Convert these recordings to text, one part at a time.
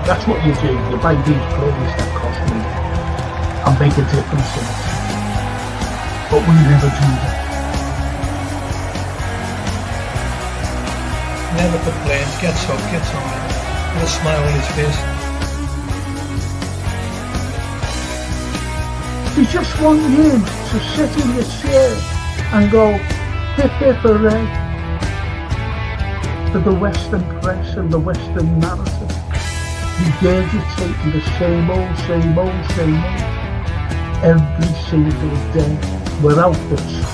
That's what you do. You buy these players that cost money and make a difference in it. But we never do that. Never complains, gets up, gets on with a smile on his face. They just want you to sit in your chair and go hip hip hooray to the Western press and the Western narrative. Regurgitating the same old every single day without the sun.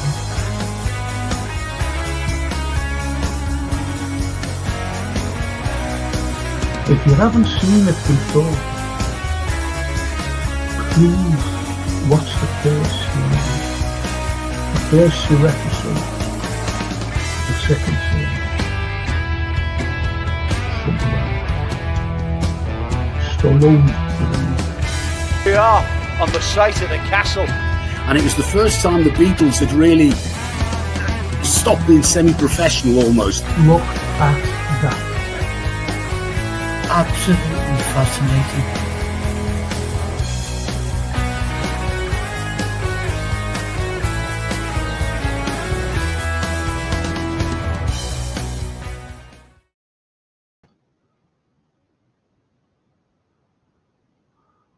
If you haven't seen it before, please watch the first two episodes, the second series. We are on the site of the castle. And it was the first time the Beatles had really stopped being semi-professional almost. Look at that. Absolutely fascinating.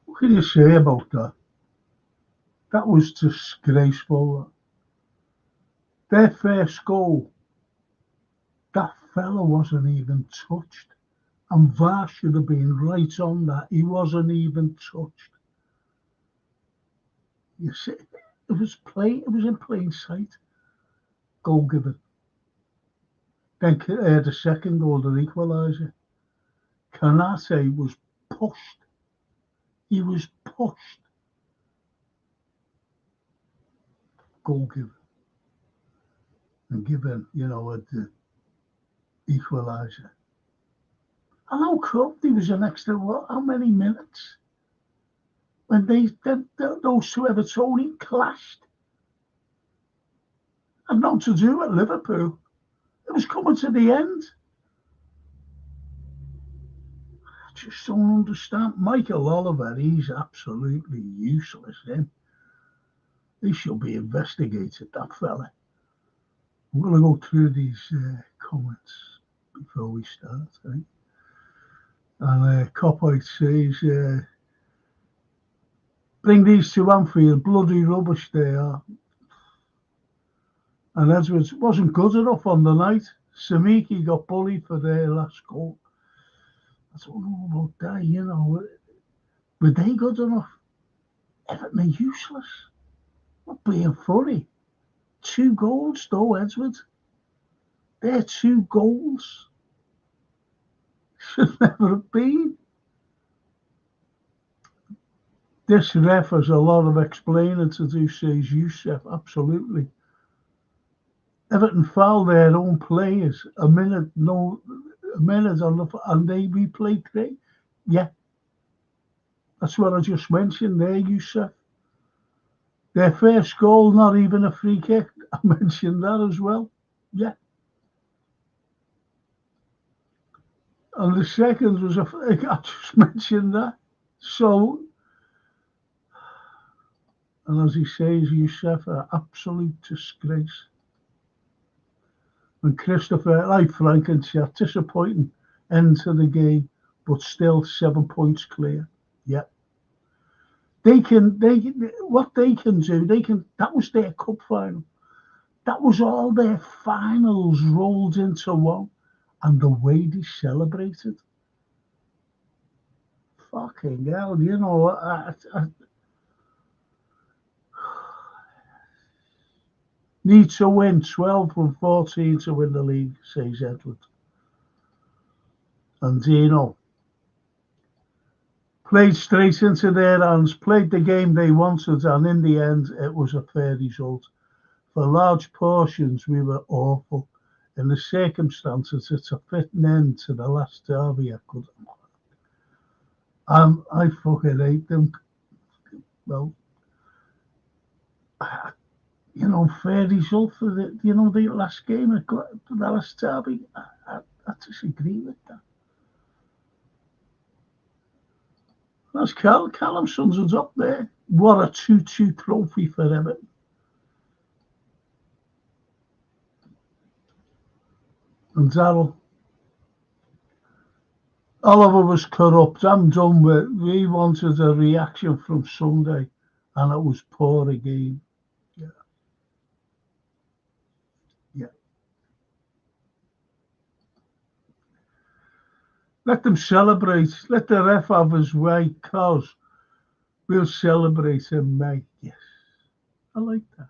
What can you say about that? That was disgraceful. Their first goal, that fella wasn't even touched. And VAR should have been right on that. He wasn't even touched. You see, it was in plain sight. Goal given. Then the second goal, the equaliser. Kanate was pushed. He was pushed. Goal given. And given, the equaliser. And how corrupt he was an extra, how many minutes? When those two Evertonians clashed. And not to do at Liverpool. It was coming to the end. I just don't understand. Michael Oliver, he's absolutely useless, him. He should be investigated, that fella. I'm going to go through these comments before we start, right? And Copite says, bring these to Anfield, bloody rubbish they are. And Edwards wasn't good enough on the night. Samiki got bullied for their last goal. I don't know about that, Were they good enough? Everton are useless. Not being funny. 2 goals though, Edwards. They're 2 goals. Should never have been. This ref has a lot of explaining to do, says Youssef. Absolutely. Everton fouled their own players a minute on and they replayed great. Yeah. That's what I just mentioned there, Youssef. Their first goal, not even a free kick. I mentioned that as well. Yeah. And the second was I just mentioned that. So, and as he says, Youssef, an absolute disgrace. And Christopher, like Frank and chat, disappointing end to the game, but still 7 points clear. Yeah. What they can do, that was their cup final. That was all their finals rolled into one. And the way they celebrated. Fucking hell, need to win 12 from 14 to win the league, says Edward. And played straight into their hands, played the game they wanted, and in the end, it was a fair result. For large portions, we were awful. In the circumstances, it's a fitting end to the last derby I could. I fucking hate them. Well, fair result for the last game, the last derby. I disagree with that. That's Callum Sonson's up there. What a 2-2 trophy for Everton. And Darryl. Oliver was corrupt. I'm done with. We wanted a reaction from Sunday, and it was poor again. Yeah. Yeah. Let them celebrate. Let the ref have his way, cause we'll celebrate in May. Yes. I like that.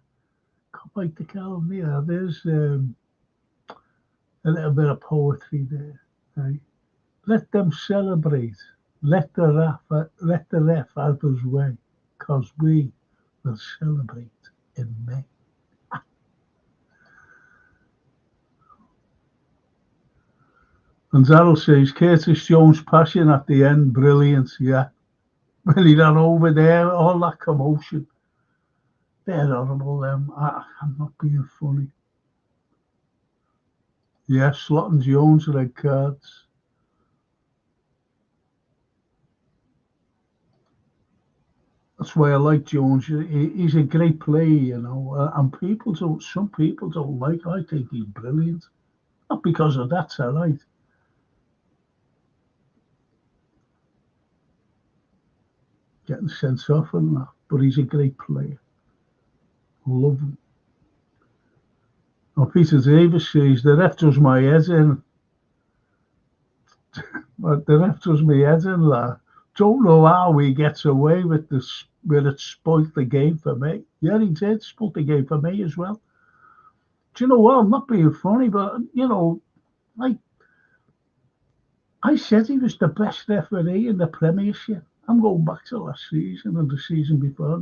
Can't bite the cow. Yeah, there's a little bit of poetry there. Right? Let them celebrate. Let the ref have his way, cause we will celebrate in May. And Darryl says Curtis Jones passing at the end, brilliant. Yeah, when he ran over there, all that commotion. They're horrible. I'm not being funny. Yeah, Slot and Jones, red cards. That's why I like Jones. He's a great player, you know. And some people don't like. I think he's brilliant. Not because of that, all right. Getting sent off and that, but he's a great player. Love him. Oh, Peter Davis says the ref does my head in. But the ref does my head in, lad. Don't know how he gets away with this, when it spoilt the game for me. Yeah, he did spoil the game for me as well. Do you know what? I'm not being funny, but you know, like I said, he was the best referee in the Premiership. I'm going back to last season and the season before,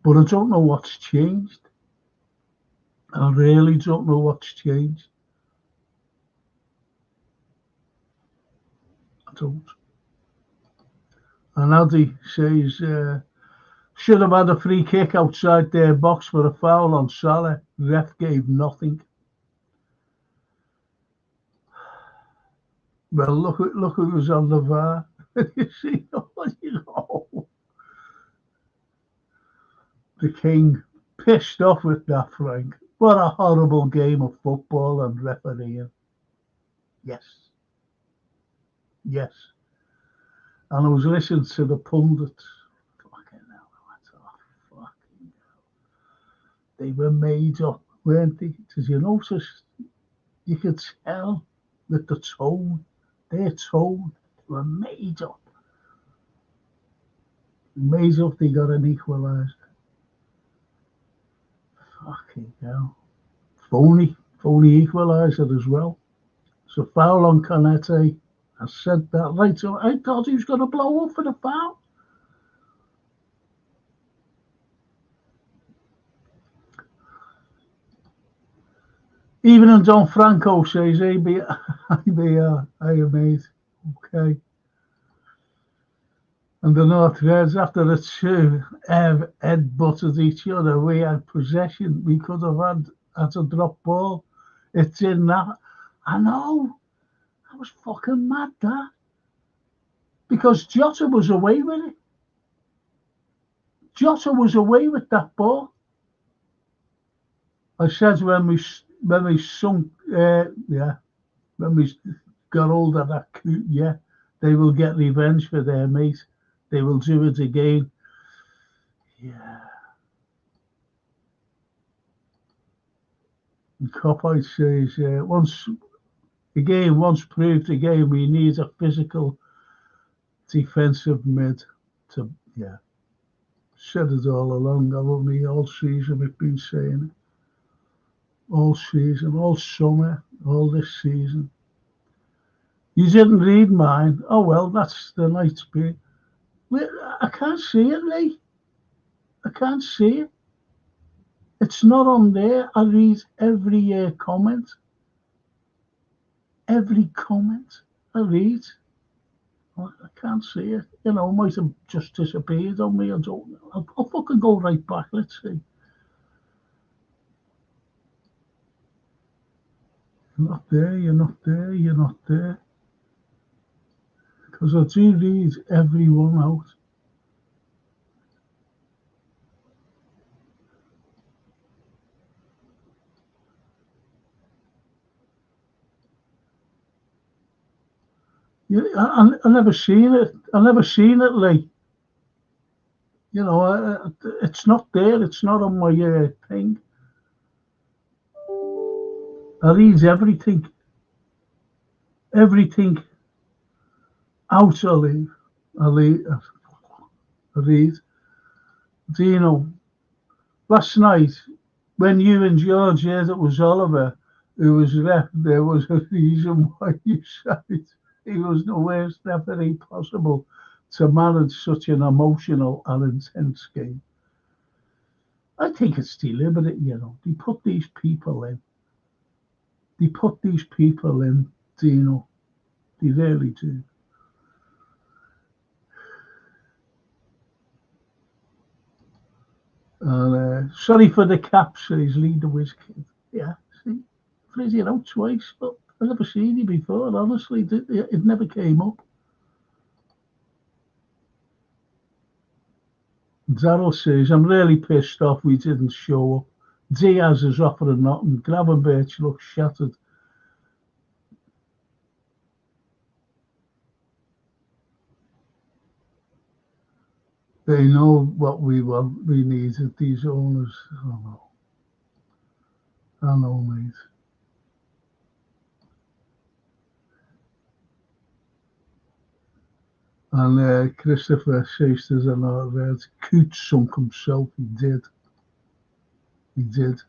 But I don't know what's changed. I really don't know what's changed. I don't. And Addy says, should have had a free kick outside their box for a foul on Salah. Ref gave nothing. Well, look who was on the VAR. You see, the King pissed off with that, Frank. What a horrible game of football and refereeing. Yes. Yes. And I was listening to the pundits. Fucking hell. They were made up, weren't they? Did you notice? You could tell with the tone, their tone, they were made up. Made up, they got an equaliser. Fucking hell. Phony equaliser as well. So foul on Canete. I said that right. So I thought he was going to blow up for the foul. Even and Don Franco says, ABR, mate. Okay. And the North Reds, after the two head-butted each other, we had possession. We could have had a drop ball. It's in that. I know. I was fucking mad, that. Because Jota was away with it. Jota was away with that ball. I said when we sunk, when we got hold of that coot, they will get revenge for their mate. They will do it again. Yeah. And Copite says, once proved again, we need a physical defensive mid to, said it all along, haven't we? All season we've been saying it. All season, all summer, all this season. You didn't read mine. Oh, well, that's the night's bit. I can't see it, Lee. I can't see it. It's not on there. I read every comment. Every comment I read. I can't see it. You know, it might have just disappeared on me. I don't know. I'll fucking go right back. Let's see. You're not there. because I do read everyone out. Yeah, I never seen it. I never seen it, Lee. You know, it's not there. It's not on my thing. I read everything out. I leave, I read. Do you know? Last night, when you and George heard it was Oliver who was ref, there was a reason why you said it. He was the worst referee possible to manage such an emotional and intense game. I think it's deliberate, you know. They put these people in. They put these people in, do you know? They really do. And sorry for the cap, says Lee the Whiz Kid. Yeah, see, Frizzy out twice, but I've never seen you before. Honestly, it never came up. Daryl says, I'm really pissed off we didn't show up. Diaz is offering nothing. Gravenberch looks shattered. They know what we want. We needed these owners. I know, mate. And Christopher says there's another word. Coote sunk himself. He did. He did.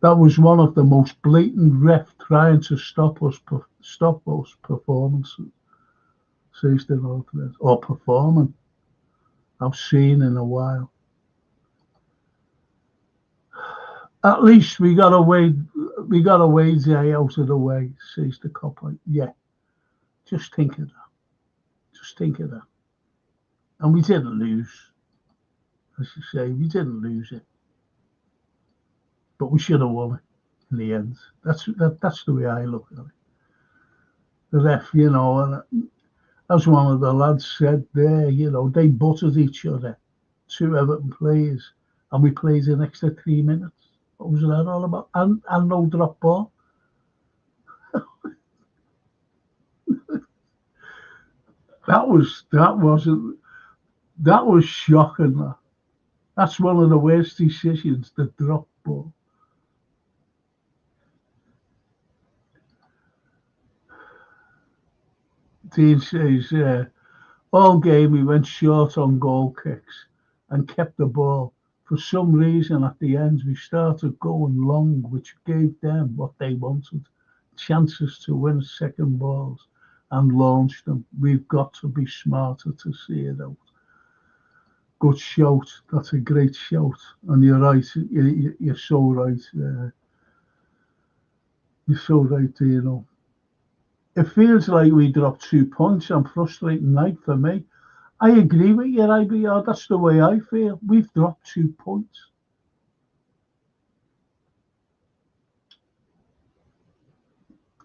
That was one of the most blatant ref trying to stop us performances. Says the Northwest, or performing. I've seen in a while. At least we got away Jay out of the way, says the copper. Yeah. Just think of that. Just think of that. And we didn't lose. As you say, we didn't lose it. But we should have won it in the end. That's the way I look at it. The ref, you know, and as one of the lads said there, you know, they buttered each other, two Everton players, and we played an extra 3 minutes. What was that all about? And no drop ball. That was shocking. That's one of the worst decisions, the drop ball. Dean says, all game we went short on goal kicks and kept the ball. For some reason at the end we started going long, which gave them what they wanted, chances to win second balls and launch them. We've got to be smarter to see it out. Good shout. That's a great shout. And you're right. You're so right. You're so right, you know. It feels like we dropped 2 points on frustrating night for me. I agree with you, IBR. That's the way I feel. We've dropped 2 points.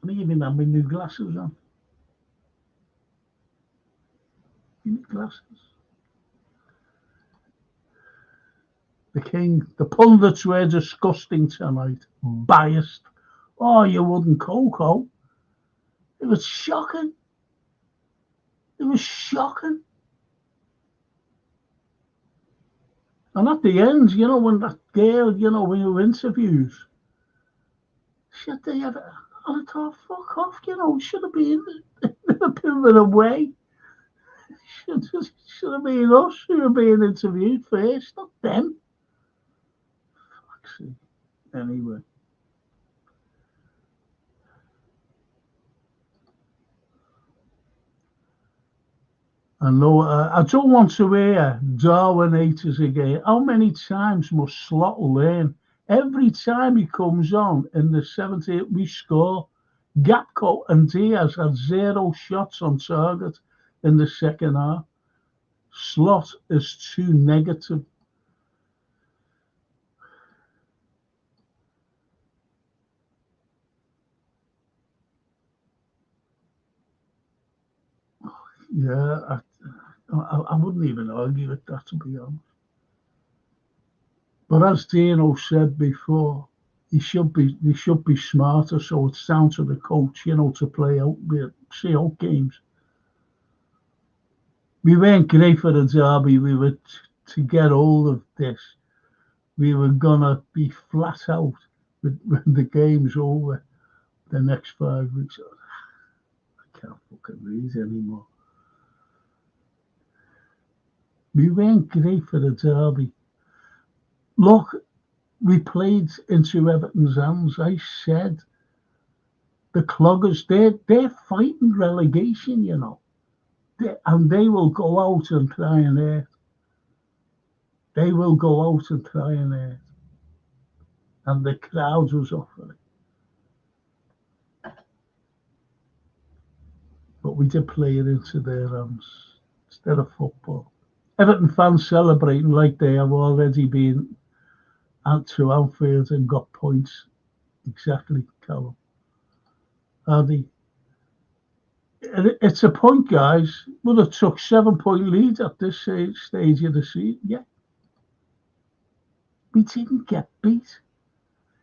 I even have my new glasses on. New glasses. The King. The pundits were disgusting tonight. Biased. Oh, you wouldn't, Coco. It was shocking. It was shocking. And at the end, you know, when that girl, you know, when you interviews, shit, they had, I thought, fuck off, you know, should have been a bit of a way. Should have been us who were being interviewed first, not them. Fuck's sake. Anyway. I know, I don't want to hear Darwinators again. How many times must Slot learn? Every time he comes on in the 70th, we score. Gapco and Diaz had 0 shots on target in the second half. Slot is too negative. Yeah, I wouldn't even argue with that, to be honest. But as Dino said before, they should be smarter. So it's down to the coach, to play out, see out games. We weren't great for the derby. We were to get hold of this. We were gonna be flat out when the game's over. The next 5 weeks, I can't fucking read anymore. We weren't great for the derby. Look, we played into Everton's hands. I said the Cloggers, they're fighting relegation, and they will go out and try and hurt. They will go out and try and hurt. And the crowds was up for it. But we did play it into their hands instead of football. Everton fans celebrating like they have already been out to Anfield and got points. Exactly, Callum. Addy. It's a point, guys. Would have took 7-point lead at this stage of the season. Yeah. We didn't get beat.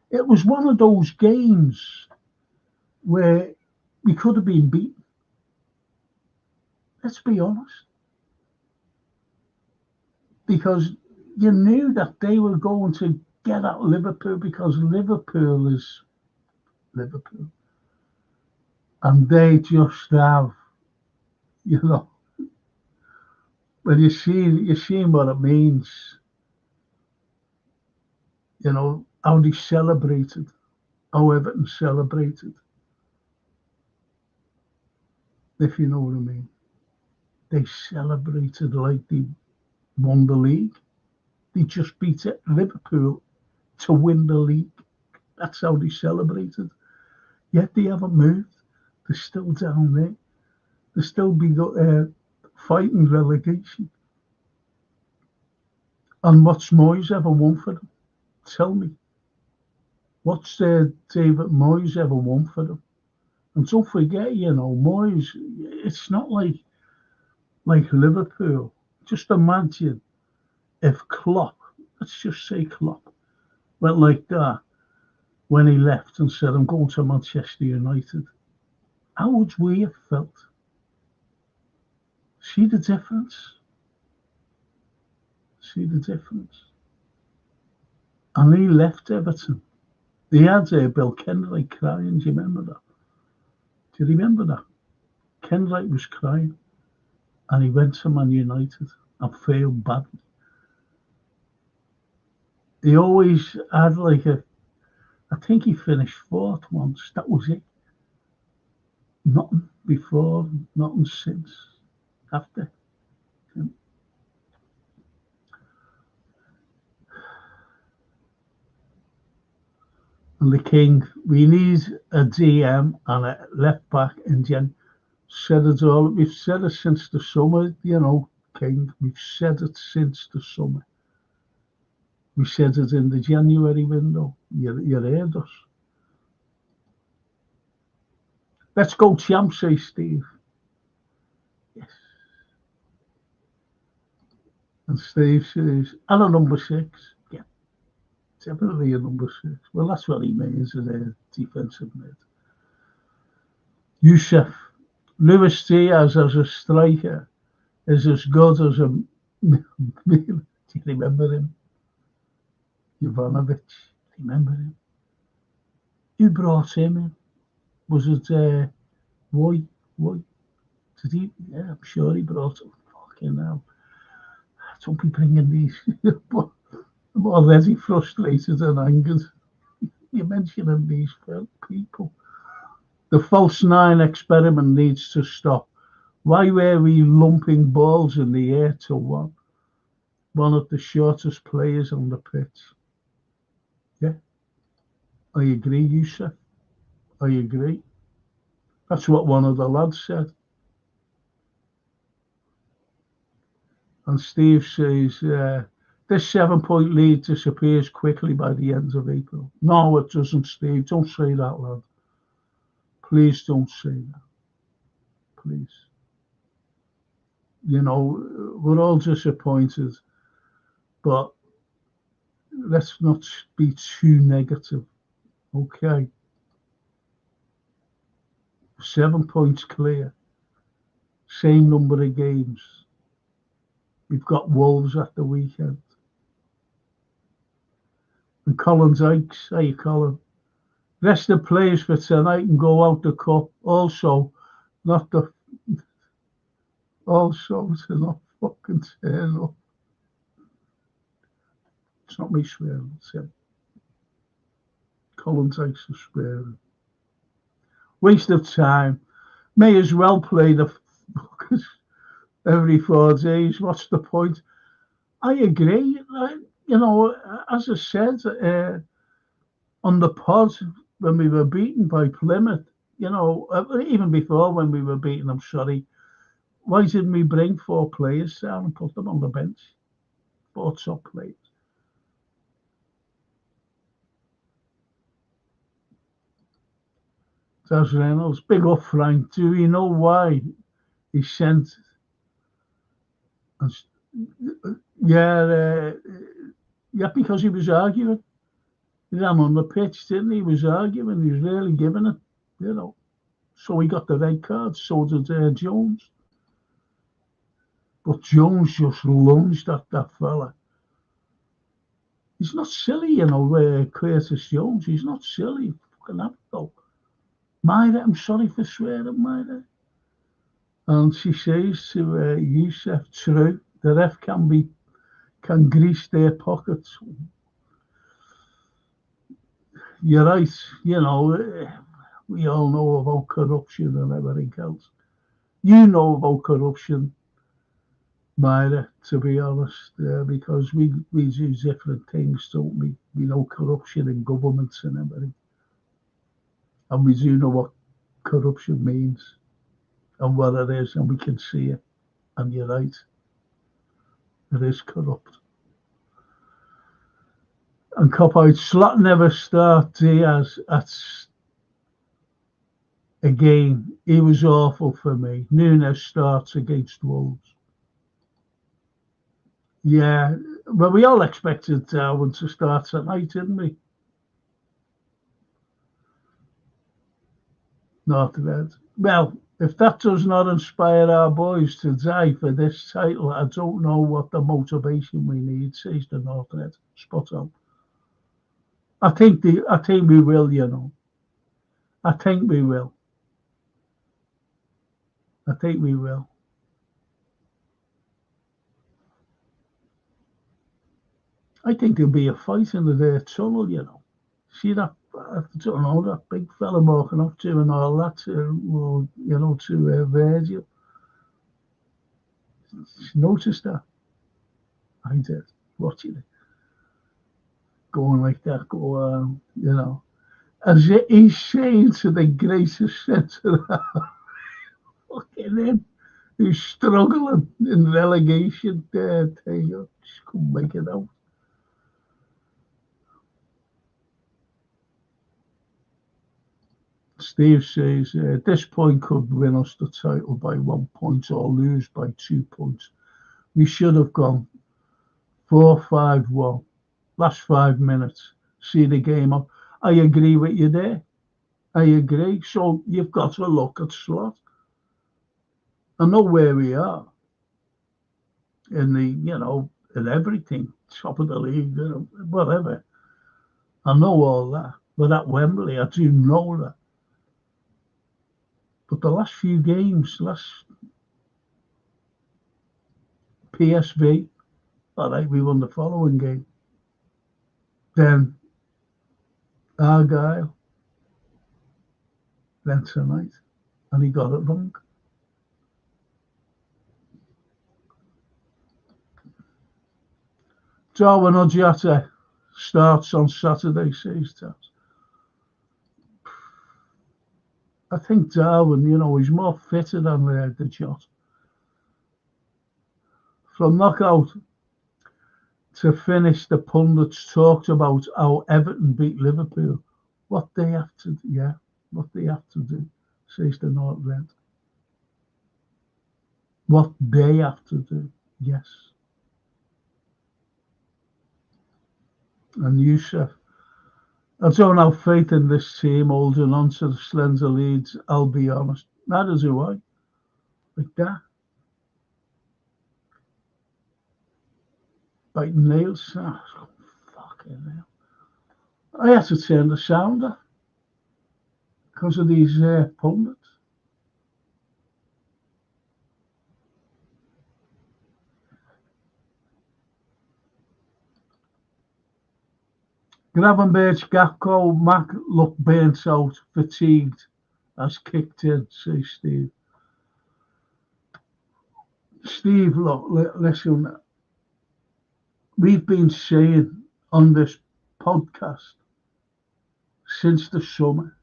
It was one of those games where we could have been beaten. Let's be honest. Because you knew that they were going to get at Liverpool because Liverpool is Liverpool. And they just have, when you're seeing what it means, how they celebrated, how Everton celebrated, if you know what I mean. They celebrated like they won the league. They just beat Liverpool to win the league. That's how they celebrated. Yet they haven't moved. They're still down there. They're still fighting relegation. And what's Moyes ever won for them? Tell me. What's David Moyes ever won for them? And don't forget, Moyes, it's not like Liverpool. Just imagine if Klopp, let's just say Klopp, went like that when he left and said, I'm going to Manchester United. How would we have felt? See the difference? See the difference? And he left Everton. He had Bill Kenwright crying. Do you remember that? Do you remember that? Kenwright was crying. And he went to Man United and failed badly. He always had I think he finished 4th once. That was it. Nothing before, nothing since, after. And the King, we need a DM and a left back in Jen. Said it all. We've said it since the summer, King. We've said it since the summer. We said it in the January window. You heard us. Let's go champs, say Steve. Yes. And Steve says, and a number 6. Yeah. Definitely a number 6. Well, that's what he means as a defensive mid. Youssef. Luis Diaz as a striker is as good as a... Do you remember him? Jovanovic. Remember him? Who brought him in? Was it Roy? Did he? Yeah, I'm sure he brought him. Fucking hell. Don't be bringing these. I'm already frustrated and angered. You're mentioning these people. The false 9 experiment needs to stop. Why were we lumping balls in the air to one of the shortest players on the pitch? Yeah. I agree, Youssef. I agree. That's what one of the lads said. And Steve says, this 7-point lead disappears quickly by the end of April. No, it doesn't, Steve. Don't say that, lad. Please don't say that. Please. You know, we're all disappointed, but let's not be too negative. Okay. 7 points clear. Same number of games. We've got Wolves at the weekend. And Colin Dykes, hey Colin, rest the players for tonight and go out the cup. Also to not fucking turn up. It's not me swearing, it's him. Colin Dykes is swearing. Waste of time. May as well play the fuckers every 4 days. What's the point? I agree. You know, as I said on the pod when we were beaten by Plymouth, you know, even before when we were beaten, I'm sorry, why didn't we bring 4 players down and put them on the bench? 4 top players. That's Reynolds. Big up, Frank. Do we know why he sent? Yeah, because he was arguing. He ran on the pitch, didn't he? He was arguing. He was really giving it, you know. So he got the red card. So did Jones. But Jones just lunged at that fella. He's not silly, you know, Curtis Jones. He's not silly. Fucking have though. Myra, I'm sorry for swearing, Myra. And she says to Youssef, true, the ref can grease their pockets. You're right, you know, we all know about corruption and everything else. You know about corruption, Myra, to be honest, because we do different things, don't we? We know corruption in governments and everything. And we do know what corruption means and what it is, and we can see it. And you're right, it is corrupt. And Cop-out, slot never start Diaz again. He was awful for me. Nunes starts against Wolves. Yeah, well, we all expected Darwin to start tonight, didn't we? Not red. Well, if that does not inspire our boys to die for this title, I don't know what the motivation we need, says the North Red. Spot on. I think we will, you know. I think we will. I think we will. I think there'll be a fight in the tunnel, you know. See that, I don't know, that big fella walking up to and all that, to Virgil. Noticed that? I did, watching it. Going like that, you know. As he's saying to the greatest centre fucking him, who's struggling in relegation there, you just couldn't make it out. Steve says, this point could win us the title by 1 point or lose by 2 points. We should have gone 4-5-1. Last 5 minutes. See the game up. I agree with you there. I agree. So you've got to look at slot. I know where we are. In the, you know, in everything. Top of the league, you know, whatever. I know all that. But at Wembley, I do know that. But the last few games, PSV, all right, we won the following game. Then Argyle, then tonight, and he got it wrong. Darwin Ojata starts on Saturday, says that. I think Darwin, you know, he's more fitter than the Jot. From knockout to finish, the pundits talked about how Everton beat Liverpool. What they have to do, says the North Red. what they have to do. Yes. And Youssef, I don't have faith in this team holding on to the slender leads, I'll be honest. Neither do I. Like that. Biting nails. Oh, fucking hell. I had to turn the sound off because of these pundits. Gravenberch, Gakpo, Mac looked burnt out, fatigued, as kicked in, says Steve. Steve, look, listen, we've been saying on this podcast since the summer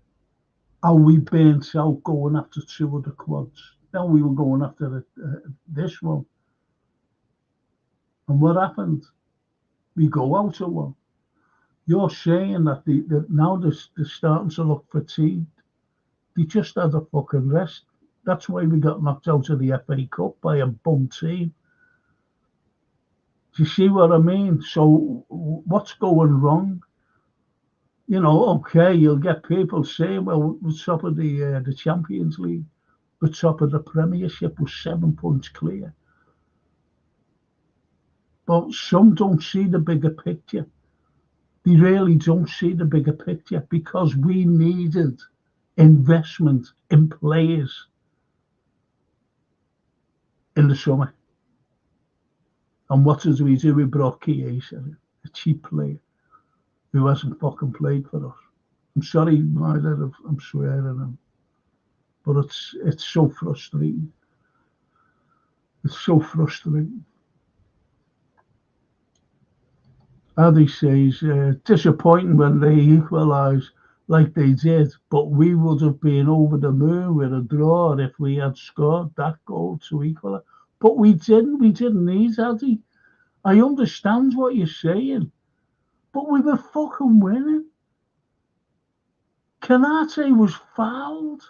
how we burnt out going after two of the quads. Now we were going after this one. And what happened? We go out of one. You're saying that now they're starting to look fatigued. They just had a fucking rest. That's why we got knocked out of the FA Cup by a bum team. Do you see what I mean? So what's going wrong? You know, okay, you'll get people saying, well, we're top of the Champions League, we're top of the Premiership, we're 7 points clear. But some don't see the bigger picture. They really don't see the bigger picture because we needed investment in players in the summer. And what did we do? We brought Chiesa, a cheap player who hasn't fucking played for us. I'm sorry, I'm swearing him, but it's so frustrating. It's so frustrating. Addy says, disappointing when they equalised like they did, but we would have been over the moon with a draw if we had scored that goal to equalise. But we didn't need Addy. I understand what you're saying, but we were fucking winning. Canate was fouled.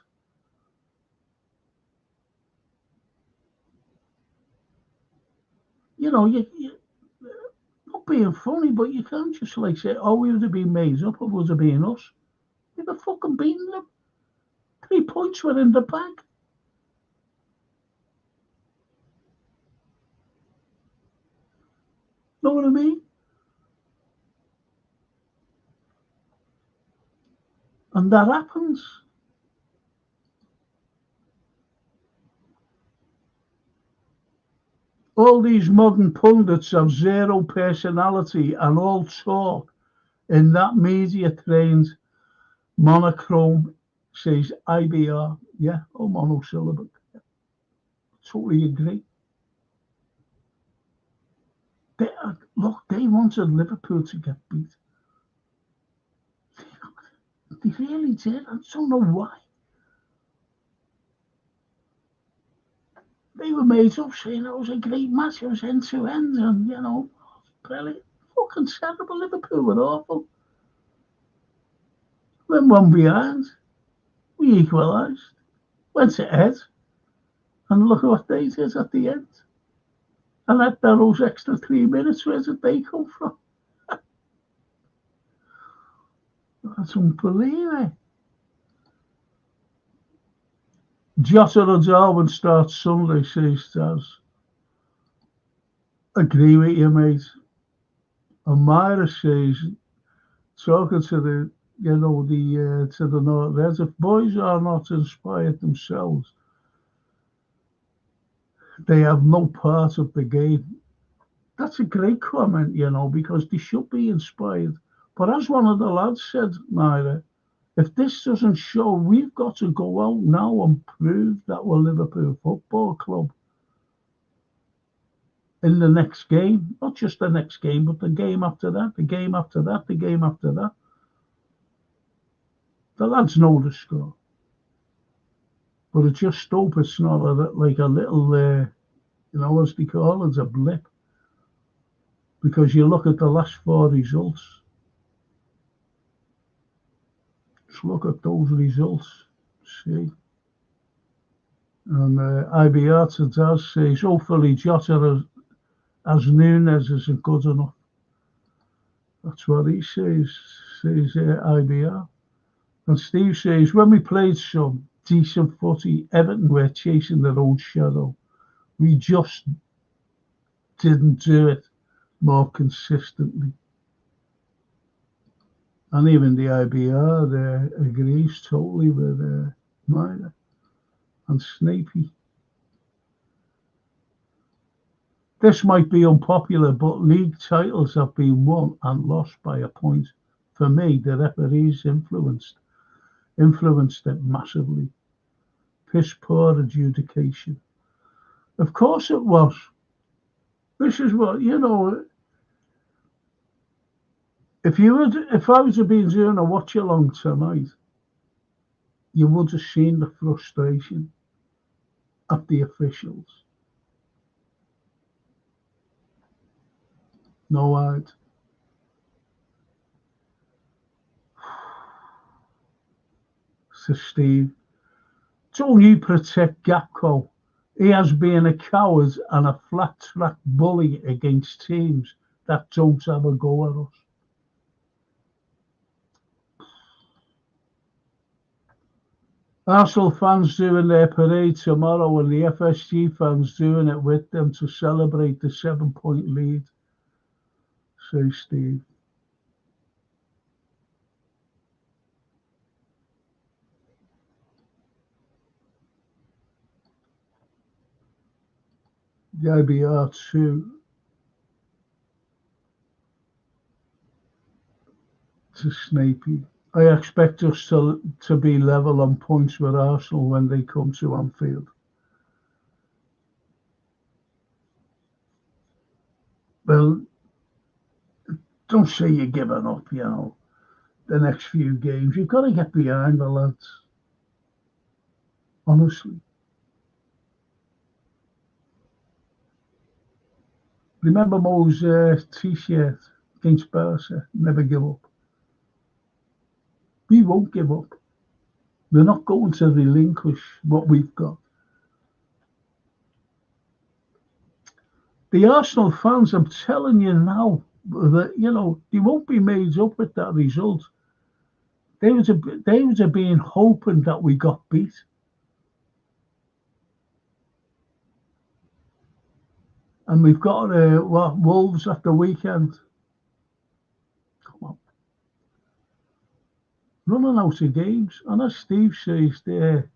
You know, you not being funny, but you can't just like say, oh, we would have been made up, it would have been us. We were fucking beating them. 3 points were in the bag. Know what I mean? And that happens. All these modern pundits have zero personality and all talk in that media-trained monochrome, says IBR. Yeah, or monosyllabic. Yeah. Totally agree. They wanted Liverpool to get beat. They really did. I don't know why. They were made up saying it was a great match. It was end to end, and you know, brilliant. Fucking terrible. Liverpool were awful. Went one behind. We equalised. Went ahead. And look at what they did at the end. And at those extra 3 minutes, where did they come from? That's unbelievable. Jota or Darwin starts Sunday, says Taz. Agree with you, mate. And Myra says, talking to the, to the North Reds, if boys are not inspired themselves, they have no part of the game. That's a great comment, because they should be inspired. But as one of the lads said, Myra, if this doesn't show, we've got to go out now and prove that we're Liverpool Football Club in the next game. Not just the next game, but the game after that, the game after that, the game after that. The lads know the score. But I just hope it's not like a little, as they call it, a blip. Because you look at the last 4 results. Just look at those results. See. And IBR to Daz says, hopefully Jota as Nunes isn't good enough. That's what he says IBR. And Steve says, when we played some decent footy, Everton were chasing their own shadow. We just didn't do it more consistently. And even the IBR agrees totally with Myra and Snapey. This might be unpopular, but league titles have been won and lost by a point. For me, the referees influenced it massively. Piss poor adjudication. Of course it was. This is what, if I was been doing a watch along tonight, you would have seen the frustration of the officials. No out. So Steve, don't you protect Gakpo? He has been a coward and a flat track bully against teams that don't have a go at us. Arsenal fans doing their parade tomorrow and the FSG fans doing it with them to celebrate the 7-point lead, says Steve. The IBR 2 to Snapey. I expect us to be level on points with Arsenal when they come to Anfield. Well, don't say you're giving up, the next few games. You've got to get behind the lads. Honestly. Remember Mo's t-shirt against Barca? Never give up. We won't give up. We're not going to relinquish what we've got. The Arsenal fans, I'm telling you now, that, they won't be made up with that result. They would have been hoping that we got beat. And we've got Wolves at the weekend. Come on. Running out of games. And as Steve says there,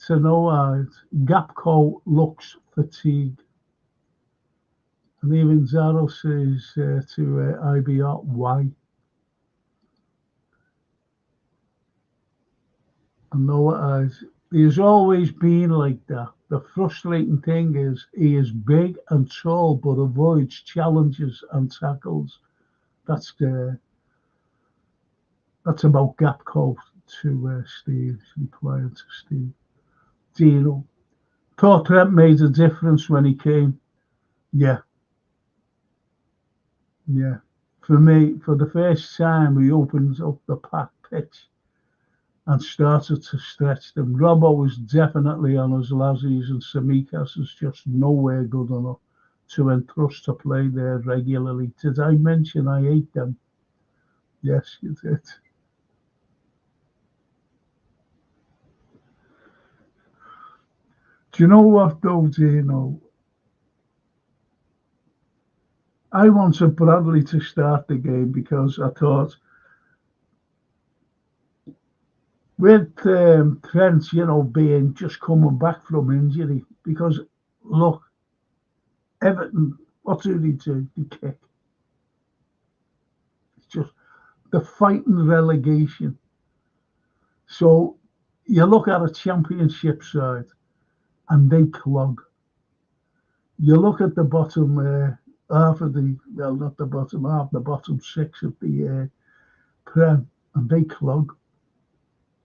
to no out, Gakpo looks fatigued. And even Zaro says to IBR, why? And Noah he has always been like that. The frustrating thing is he is big and tall but avoids challenges and tackles. That's about Gakpo to Steve, replying to Steve. Dino. Thought Trent made a difference when he came. Yeah. Yeah. For me, for the first time, we opened up the pack pitch and started to stretch them. Robbo was definitely on his lazzies and Samikas is just nowhere good enough to entrust to play there regularly. Did I mention I hate them? Yes, you did. Do you know what though, Dino? I wanted Bradley to start the game because I thought with Trent, being just coming back from injury, because look, Everton, what do? They kick. It's just the fighting relegation. So you look at a championship side and they clog. You look at the bottom half of not the bottom half, the bottom six of the Prem, and they clog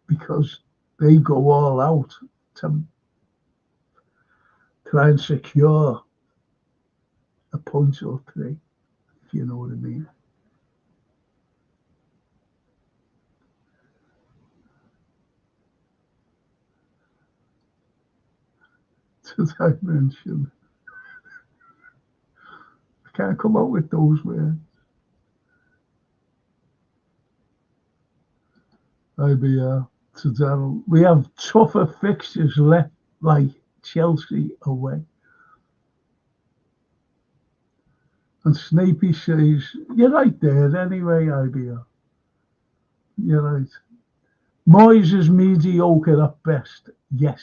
because they go all out to try and secure a point or three, if you know what I mean. did I mention? I can't come out with those words. IBR to Darryl. We have tougher fixtures left, like Chelsea away. And Snapey says, you're right there anyway, IBR. You're right. Moyes is mediocre at best, yes.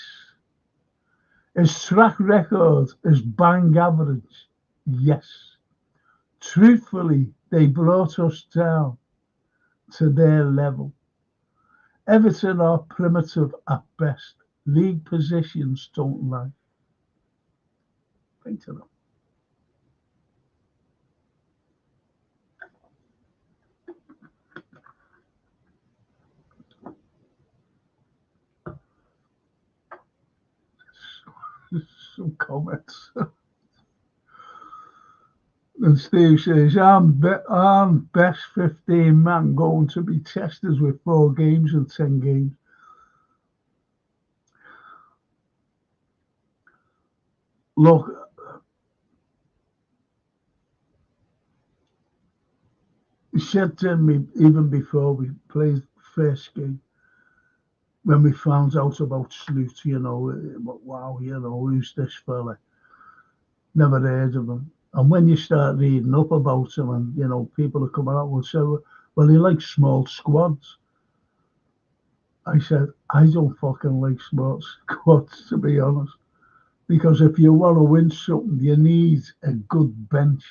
His track record is bang average, yes. Truthfully, they brought us down to their level. Everton are primitive at best. League positions don't lie. Think to them. Some comments. And Steve says, I'm best 15 man going to be tested with 4 games and 10 games. Look, he said to me even before we played the first game, when we found out about Sloot, wow, who's this fella? Never heard of him. And when you start reading up about him and, people are coming out and say, well, he likes small squads. I said, I don't fucking like small squads, to be honest. Because if you want to win something, you need a good bench.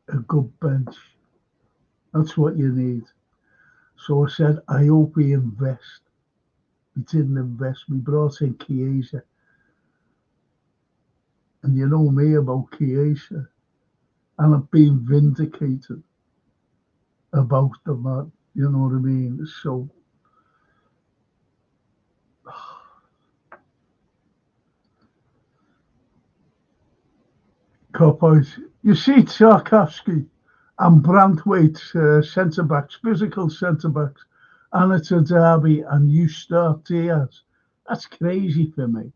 A good bench. That's what you need. So I said, I hope we invest. We didn't invest. We brought in Chiesa. And you know me about Chiesa. And I've been vindicated about the man. You know what I mean? So, Coppers, you see Tarkovsky and Brandtwaite's centre-backs, physical centre-backs, and it's a derby and you start Diaz. That's crazy for me.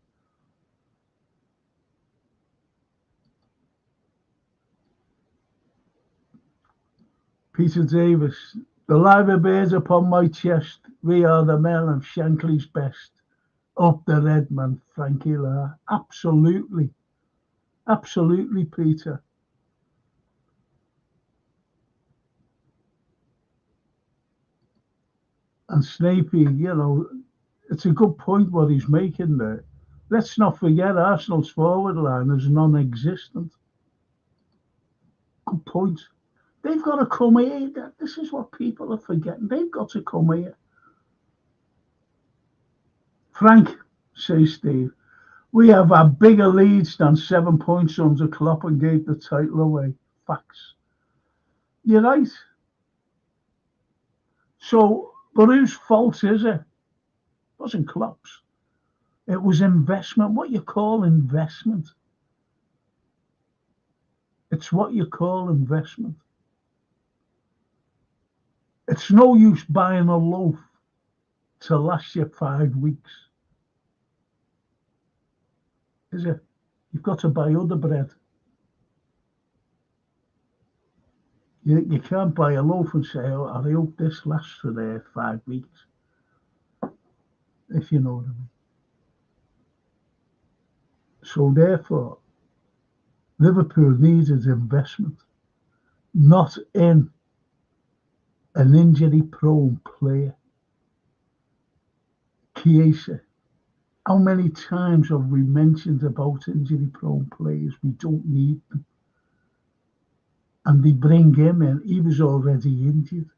Peter Davis, the liver bears upon my chest. We are the men of Shankly's best. Up the red man, Frank Carlyle. Absolutely. Absolutely, Peter. And Snapey, it's a good point what he's making there. Let's not forget Arsenal's forward line is non-existent. Good point. They've got to come here. This is what people are forgetting. They've got to come here. Frank, says Steve, we have had bigger leads than 7 points under Klopp and gave the title away. Facts. You're right. So, but whose fault is it? It wasn't Klopp's. It was investment. What you call investment. It's what you call investment. It's no use buying a loaf to last you 5 weeks. Is it? You've got to buy other bread. You can't buy a loaf and say, oh, I hope this lasts for 5 weeks. If you know what I mean. So therefore, Liverpool needed investment, not in an injury-prone player. Chiesa. How many times have we mentioned about injury-prone players? We don't need them. And they bring him in. He was already injured.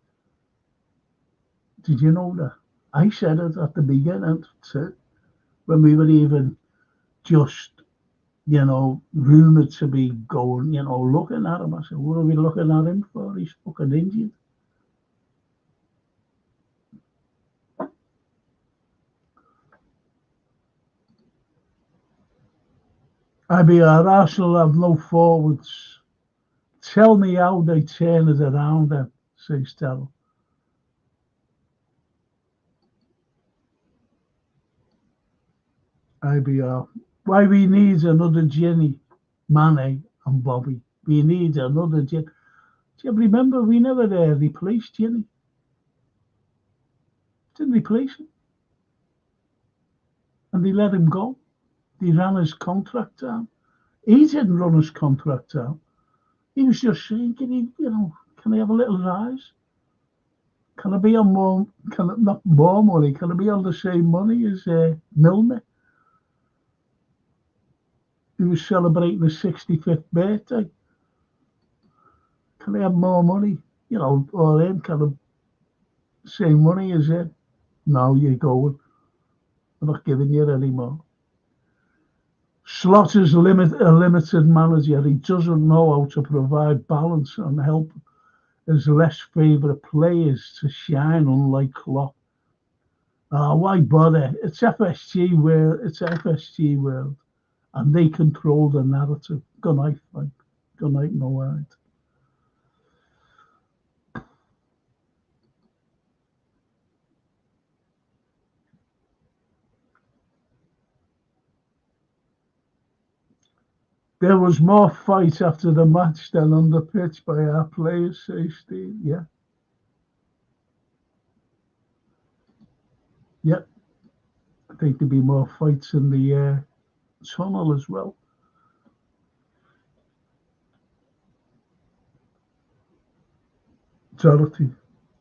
Did you know that? I said it at the beginning, when we were even just, rumoured to be going, looking at him. I said, what are we looking at him for? He's fucking injured. IBR, Arsenal have no forwards. Tell me how they turn it around then, says Terrell. IBR. Why we need another Ginny, Mane and Bobby. We need another Ginny. Do you remember we never replaced Ginny? Didn't replace him. And they let him go. They ran his contract down. He didn't run his contract down. He was just saying, can I have a little rise? Can I be on more, not more money, can I be on the same money as Milner? He was celebrating his 65th birthday. Can I have more money? Or him, can I same money as him? No, you're going. I'm not giving you any more. Slaughter's a limited manager. He doesn't know how to provide balance and help his less favourite players to shine, unlike Klopp. Why bother? It's FSG world, and they control the narrative. Good night, Frank. Good night, no word. There was more fight after the match than on the pitch by our players, says Steve. Yeah. Yep. I think there'd be more fights in the tunnel as well. Dorothy.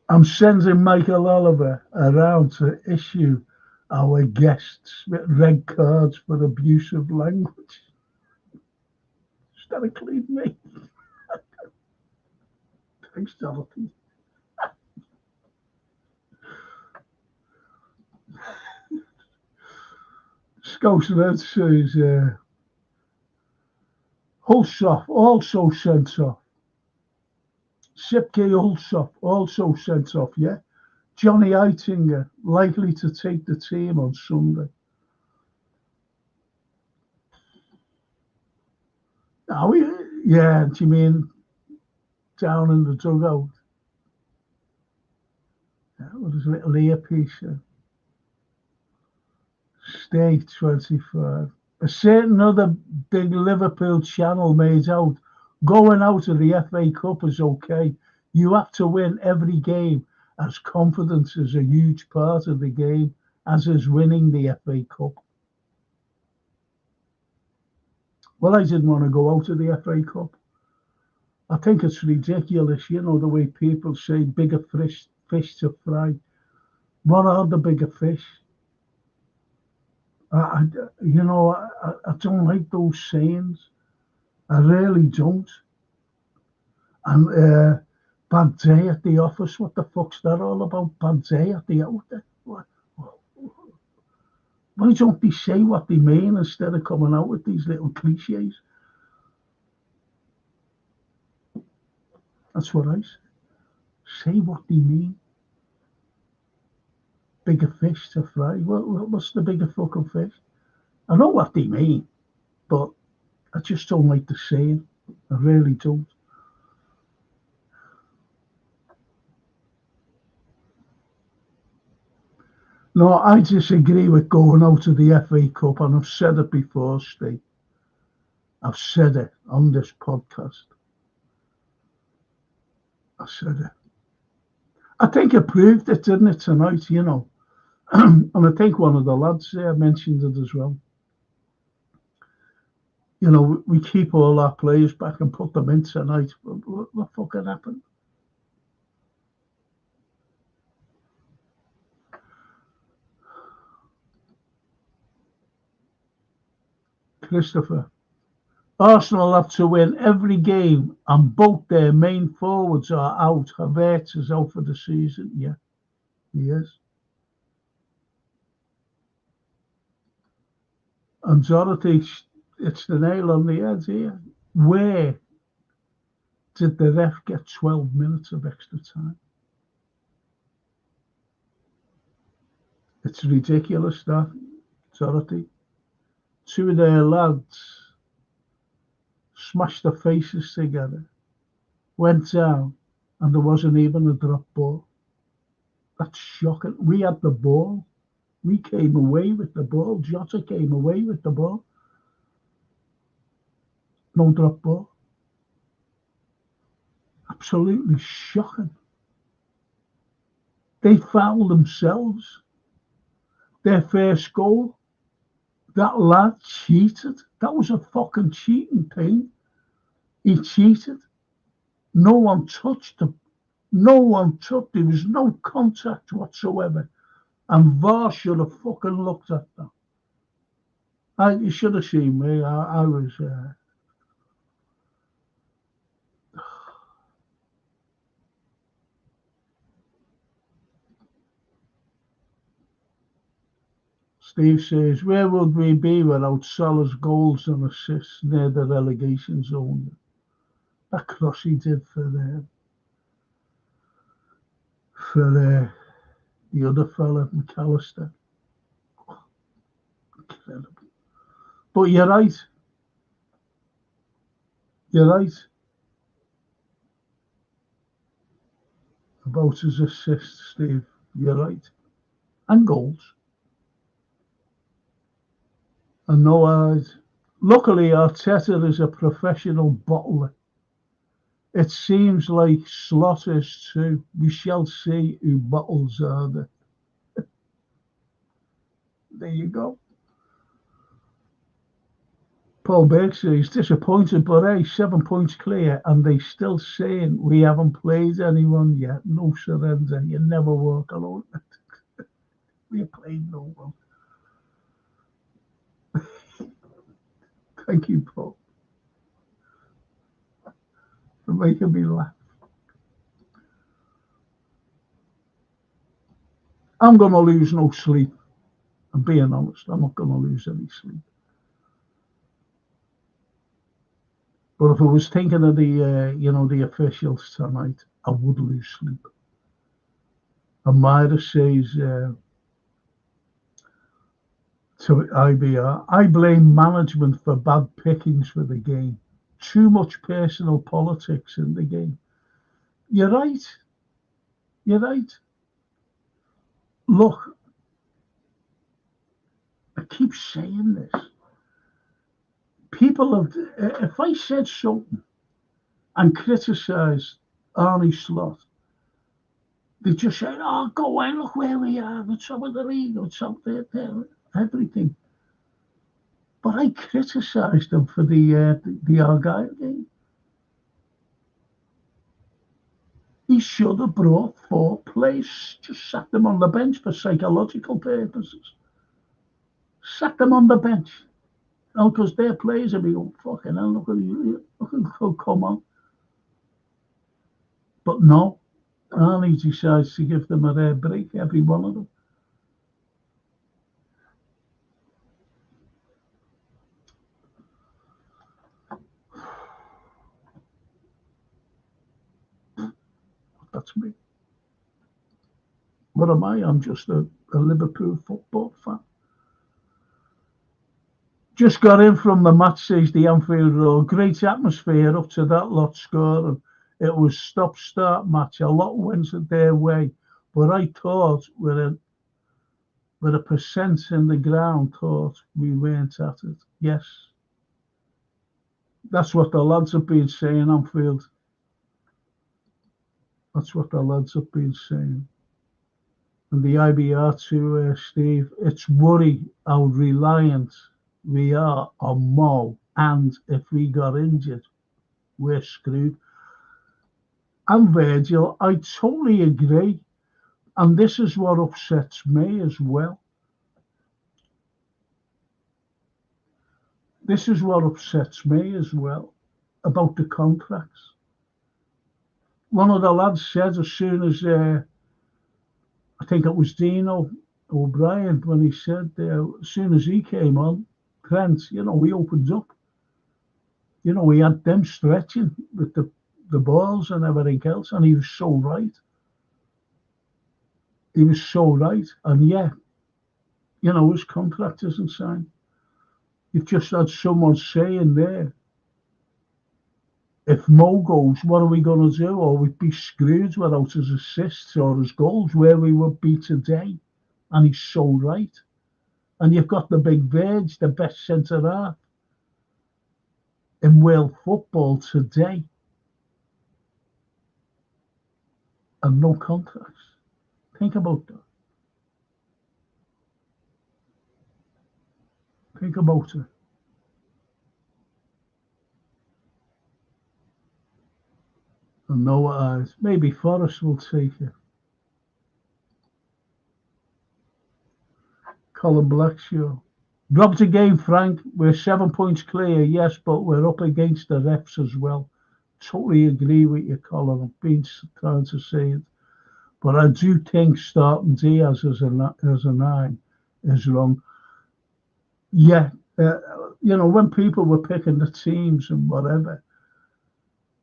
I'm sending Michael Oliver around to issue our guests with red cards for abusive language. Does that include me? Thanks, Dorothy. Scouseret says Hulshoff also sent off. Sipke Hulshoff also sent off, yeah. Johnny Eitinger likely to take the team on Sunday. Oh, yeah, do you mean down in the dugout? Yeah, with his little earpiece. Stay 25. A certain other big Liverpool channel made out going out of the FA Cup is okay. You have to win every game, as confidence is a huge part of the game, as is winning the FA Cup. Well, I didn't want to go out of the FA Cup. I think it's ridiculous, the way people say bigger fish to fry. What are the bigger fish? I don't like those sayings. I really don't. And bad day at the office. What the fuck's that all about? Bad day at the office. Why don't they say what they mean instead of coming out with these little cliches? That's what I say. Say what they mean. Bigger fish to fry. What's the bigger fucking fish? I know what they mean, but I just don't like the saying. I really don't. No, I disagree with going out of the FA Cup, and I've said it before, Steve. I've said it on this podcast. I said it. I think it proved it, didn't it, tonight, And I think one of the lads there mentioned it as well. We keep all our players back and put them in tonight. What fucking happened? Christopher. Arsenal have to win every game and both their main forwards are out. Havertz is out for the season. Yeah, he is. And Dorothy, it's the nail on the head here. Where did the ref get 12 minutes of extra time? It's ridiculous, that, Dorothy. Two of their lads smashed their faces together, went down, and there wasn't even a drop ball. That's shocking. We had the ball. We came away with the ball. Jota came away with the ball. No drop ball. Absolutely shocking. They fouled themselves. Their first goal, that lad cheated. That was a fucking cheating thing. He cheated. No one touched him. No one touched. There was no contact whatsoever. And VAR should have fucking looked at that. You should have seen me. I was... Steve says, where would we be without Salah's goals and assists near the relegation zone? That cross he did for the other fella, McAllister. Oh, incredible. But you're right. You're right. About his assists, Steve. You're right. And goals. And no, luckily Arteta is a professional bottler. It seems like Slot is too. We shall see who bottles are there. There you go. Paul Burke says, disappointed, but hey, 7 points clear, and they still saying we haven't played anyone yet. No surrender. You never walk alone. We played no one. Thank you, Paul, for making me laugh. I'm going to lose no sleep. I'm being honest. I'm not going to lose any sleep. But if I was thinking of the officials tonight, I would lose sleep. And Myra says to IBR, I blame management for bad pickings for the game. Too much personal politics in the game. You're right. You're right. Look, I keep saying this. People have, if I said something and criticised Arnie Slot, they just say, oh, go away, look where we are, the top of the league, the top there, everything. But I criticised them for the Argyle game. He should have brought 4 players, just sat them on the bench for psychological purposes. Sat them on the bench. No, because their players will be going, fucking hell, look at you, come on. But no, Arnie decides to give them a rare break, every one of them. That's me. What am I? I'm just a Liverpool football fan. Just got in from the match, says the Anfield Road. Great atmosphere up to that lot scoring. It was stop-start match. A lot went their way. But I thought with a percent in the ground, thought we weren't at it. Yes. That's what the lads have been saying, Anfield. That's what the lads have been saying. And the IBR too, Steve, it's worry how reliant we are on Mo, and if we got injured, we're screwed. And Virgil, I totally agree. And this is what upsets me as well. This is what upsets me as well about the contracts. One of the lads said as soon as, I think it was Dino O'Brien, when he said, as soon as he came on, Trent, we opened up. We had them stretching with the balls and everything else, and he was so right. He was so right. And yeah, his contract isn't signed. You've just had someone saying there, if Mo goes, what are we going to do? Or we'd be screwed without his assists or his goals, where we would be today. And he's so right. And you've got the big Verge, the best centre-half in world football today. And no contracts. Think about that. Think about it. And no eyes. Maybe Forrest will take it. Colin Blackshaw. Dropped a game, Frank. We're 7 points clear, yes, but we're up against the refs as well. Totally agree with you, Colin. I've been trying to say it. But I do think starting Diaz as a 9 is wrong. Yeah, when people were picking the teams and whatever,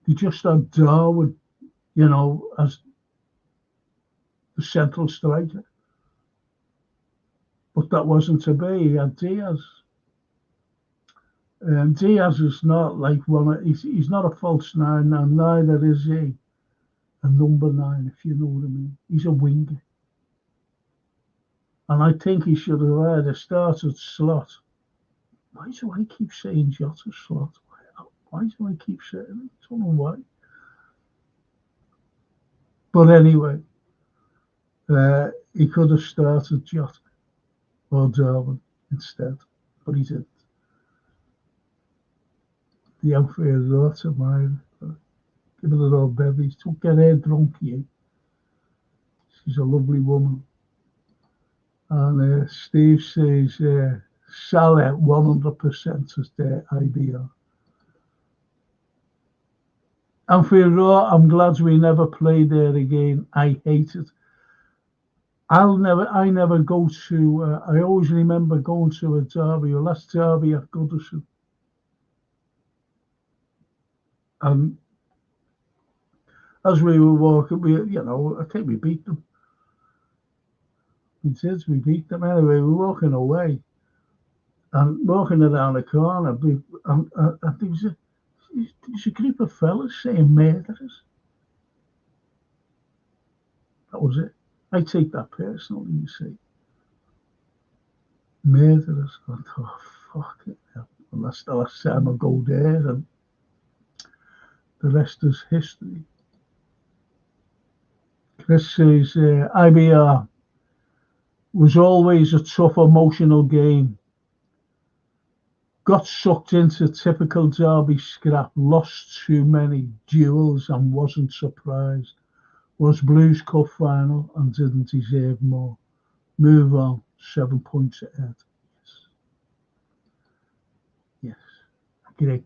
they just had Darwin, as the central striker. But that wasn't to be. He had Diaz. Diaz is not like he's not a false 9 now, neither is he a number 9, if you know what I mean. He's a winger. And I think he should have either started slot. Why do I keep saying Jota slot? Why do I keep saying it? I don't know why. But anyway, he could have started Jota or Darwin instead, but he didn't. The outfield wrote of mine. Give it a little bevies. Don't get her drunk, you. She's a lovely woman. And Steve says, Salah 100% is their IBR. Anfield Road, I'm glad we never played there again. I hate it. I never go to, I always remember going to a derby, or last derby at Goodison. And as we were walking, I think we beat them. We beat them. Anyway, we were walking away and walking around the corner. And there was a group of fellas saying murderers. That was it. I take that personally, you see. Murderers. I thought, fuck it. Well, that's the last time I go there, and the rest is history. Chris says, IBR was always a tough emotional game. Got sucked into typical derby scrap, lost too many duels and wasn't surprised. Was Blues Cup final and didn't deserve more. Move on, 7 points ahead. Yes. Agree.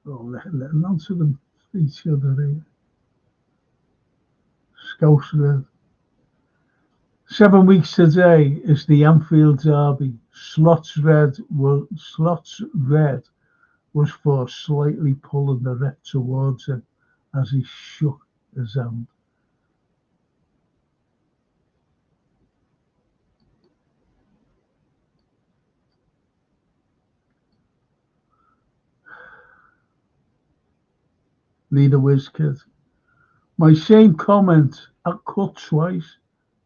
Oh, let them answer them each other here. Scouse Red. 7 weeks today is the Anfield Derby. Slots red was for slightly pulling the ref towards him as he shook his hand. Leader WizKid. My same comment at cut twice.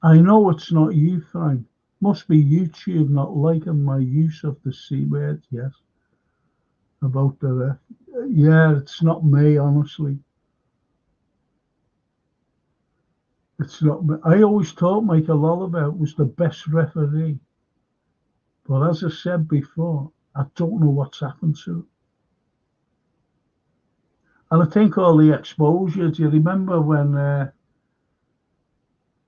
I know it's not you, Frank. Must be YouTube not liking my use of the C word, yes. About the ref. Yeah, it's not me, honestly. It's not me. I always thought Michael Oliver was the best referee. But as I said before, I don't know what's happened to him. And I think all the exposure, do you remember when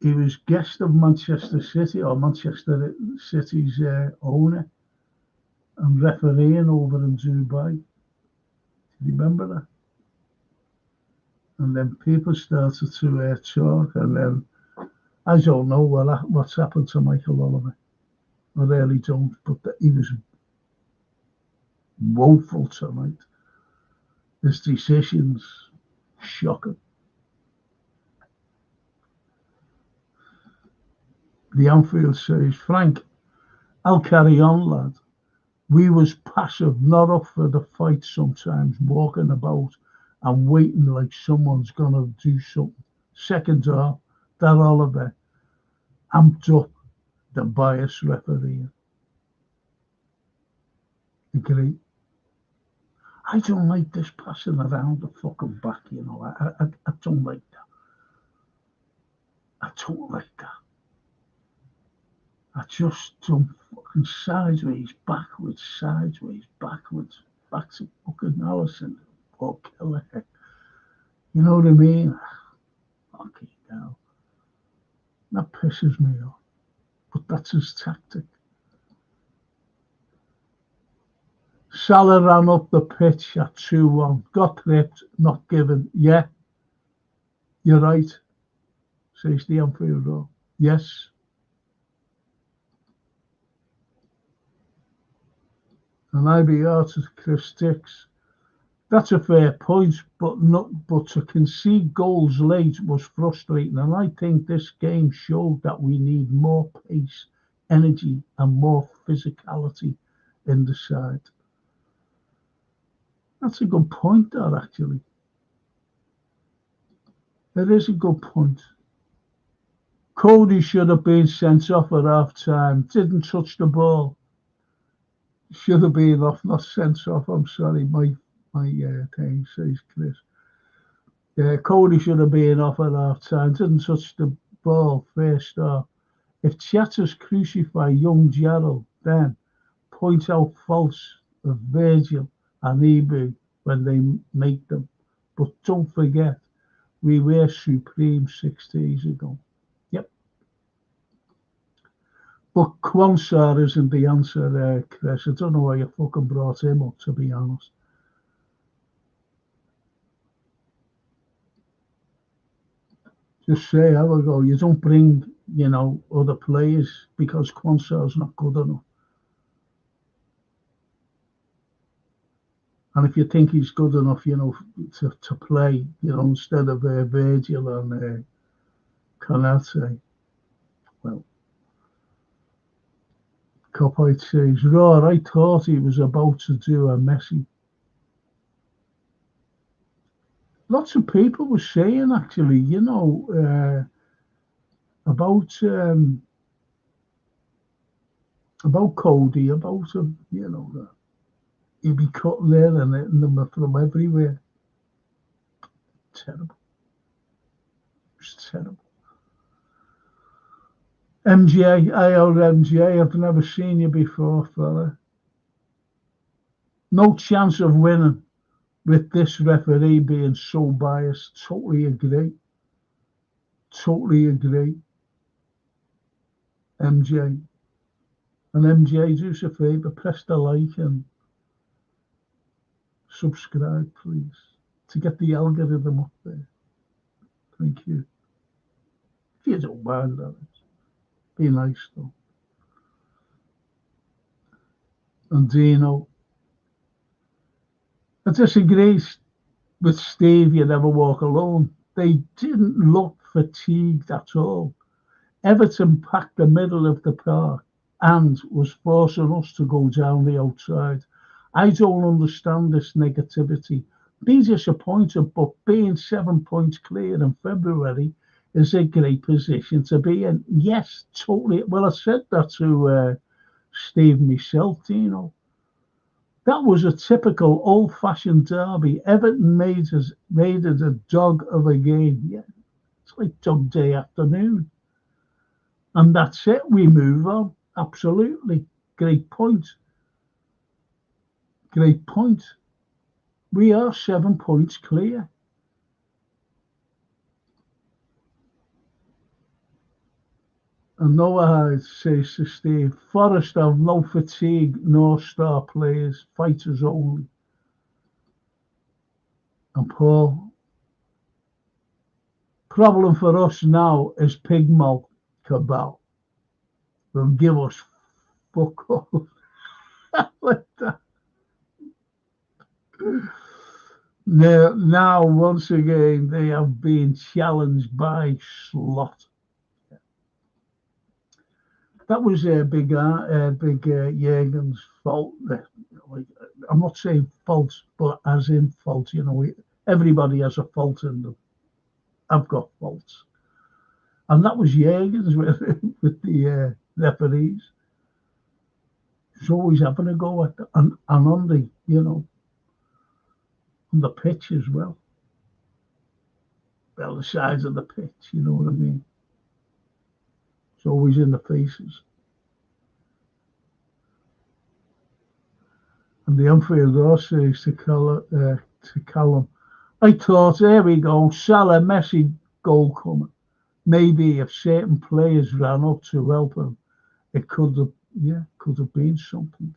he was guest of Manchester City, or Manchester City's owner, and refereeing over in Dubai? Do you remember that? And then people started to talk, and then I don't know what's happened to Michael Oliver. I really don't, but he was woeful tonight. His decisions, shocking. The Anfield says, Frank, I'll carry on, lad. We was passive, not up for the fight sometimes, walking about and waiting like someone's going to do something. Second half, that Oliver amped up the bias referee. Agree? I don't like this passing around the fucking back, you know. I don't like that. I don't like that. I just don't fucking sideways, backwards, back to fucking Allison or Kelleher. You know what I mean? Fucking hell. That pisses me off. But that's his tactic. Salah ran up the pitch at 2-1. Got tripped, not given. Yeah, you're right, says the Anfield. Yes. And IBR to Chris Dix. That's a fair point, but to concede goals late was frustrating. And I think this game showed that we need more pace, energy, and more physicality in the side. That's a good point, that actually. It is a good point. Cody should have been sent off at half time. Didn't touch the ball. Should have been off, not sent off. I'm sorry, my thing says Chris. Yeah, Cody should have been off at half time. Didn't touch the ball first off. If chatters crucify young Gerald, then point out faults of Virgil and Ebu when they make them. But don't forget, we were supreme 6 days ago. Yep. But Quansar isn't the answer there, Chris. I don't know why you fucking brought him up, to be honest. Just say, have a go. You don't bring, other players because Quansar's not good enough. And if you think he's good enough, to play, instead of Virgil and Canate, well, Copite says, Raw, I thought he was about to do a Messi. Lots of people were saying, actually, about Cody, about him, that he'd be cut there and hitting them from everywhere. Terrible. It's terrible. MJ, I've never seen you before, fella. No chance of winning with this referee being so biased. Totally agree. MJ. And MJ, do us a favour, press the like and subscribe, please, to get the algorithm up there. Thank you. If you don't mind, that is. Be nice, though. And Dino. I disagree with Steve, you never walk alone. They didn't look fatigued at all. Everton packed the middle of the park and was forcing us to go down the outside. I don't understand this negativity. Be disappointed, but being 7 points clear in February is a great position to be in. Yes, totally. Well, I said that to Steve myself, That was a typical old-fashioned derby. Everton made it a dog of a game. Yeah, it's like dog day afternoon. And that's it. We move on. Absolutely. Great point. We are 7 points clear. And Noah Hyde says to Steve, Forest have no fatigue, nor star players, fighters only. And Paul, problem for us now is Pigmo Cabal. Will give us fuck all. Like that. Now, once again, they have been challenged by Slot. that was big Jürgen's fault. Like, I'm not saying fault, but as in fault. You know, everybody has a fault in them. I've got faults, and that was Jürgen's with the referees. He's always having a go at and on the, you know, on the pitch as well. Well, the sides of the pitch, you know what I mean? It's always in the faces. And the umpire says to Callum, I thought, there we go, Salah, Messi, goal coming. Maybe if certain players ran up to help him, it could have been something.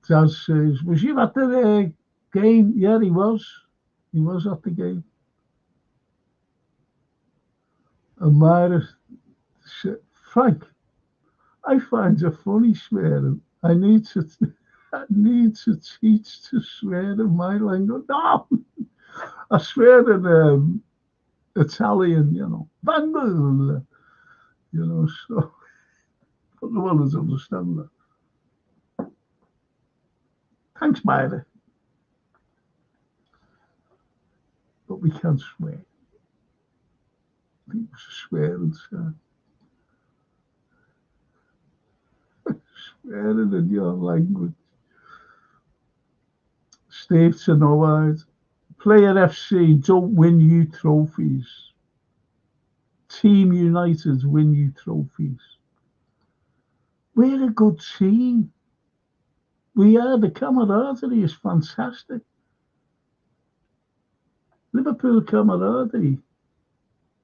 Dad says, was you at the game? Yeah, he was. He was at the game. And Myra said, Frank, I find it funny swearing. I need to teach to swear in my language. No, I swear in Italian, you know. Bangul, you know, so but no one does understand that. Thanks, Myra. But we can't swear. People swearing, sir. Swearing in your language. Steve to Noahide. Player FC don't win you trophies. Team United win you trophies. We're a good team. We are. The camaraderie is fantastic. Liverpool camaraderie.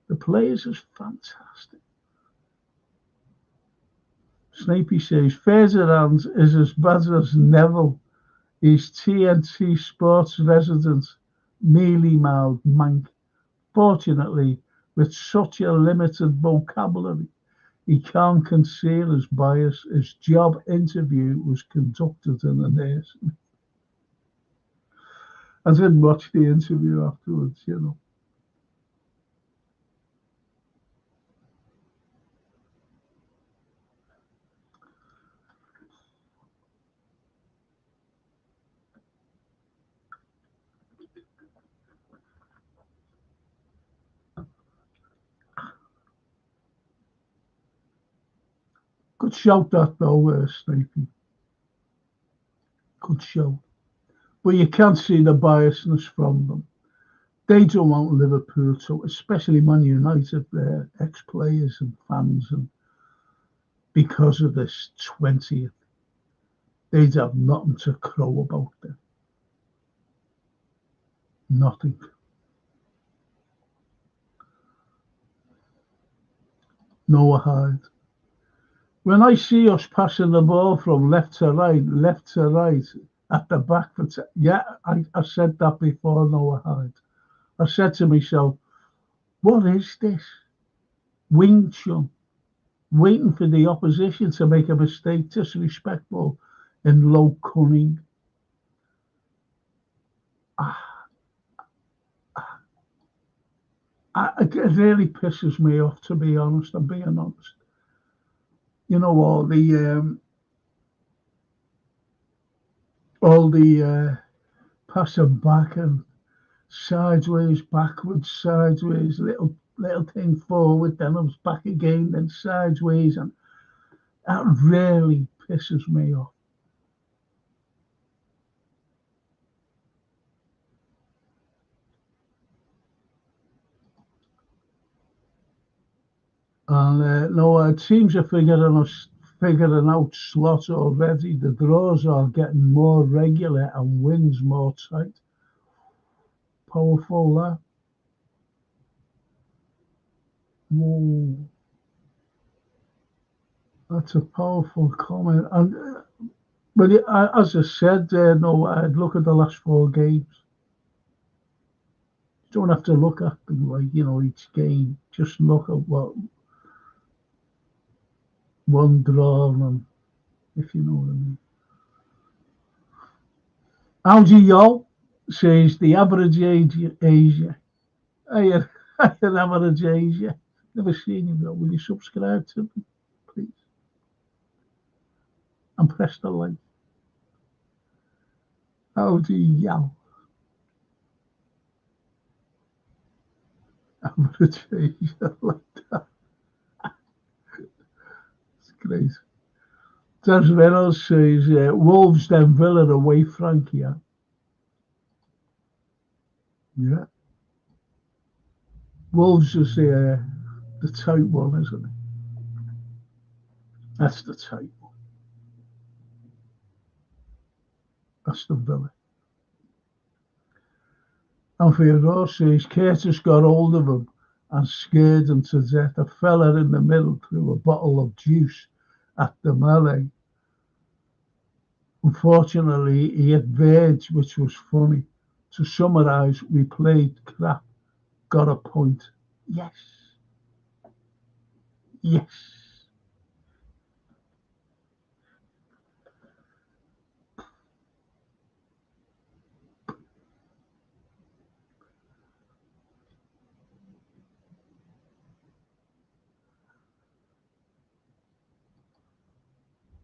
The players is fantastic. Snapey says, Ferdinand is as bad as Neville. He's TNT Sports resident, mealy-mouthed mank. Fortunately, with such a limited vocabulary, he can't conceal his bias. His job interview was conducted in a nursing. I didn't watch the interview afterwards, you know. Good shout that though, Snapey. Good shout. But you can't see the biasness from them. They don't want Liverpool to, especially Man United, their ex-players and fans, and because of this 20th, they'd have nothing to crow about them. Nothing. Noah Hyde. When I see us passing the ball from left to right at the back, I said that before, Noah Hyde. I said to myself, what is this? Wing Chun, waiting for the opposition to make a mistake, disrespectful and low cunning. It really pisses me off, to be honest. I'm being honest. You know, all the passing back and sideways, backwards, sideways, little thing forward, then I was back again, then sideways, and that really pisses me off. And no, teams are figuring out slots already. The draws are getting more regular and wins more tight. Powerful, that. Whoa. That's a powerful comment. And but as I said, no, I'd look at the last 4 games. You don't have to look at them like, you know, each game. Just look at what one draw, and if you know what I mean. Algie Yo says the average age Asia. I an average Asia. Never seen him though. Will you subscribe to me, please? And press the like. Algie Yo. Average Asia like that. It's crazy. Des Reynolds says Wolves then Villa away, Frank. Yeah. Yeah. Wolves is the tight one, isn't it? That's the tight one. That's the Villa. And Theodore says Curtis got hold of him and scared him to death. A fella in the middle threw a bottle of juice at the melee. Unfortunately, he hit Verge, which was funny. To summarise, we played crap, got a point. Yes. Yes.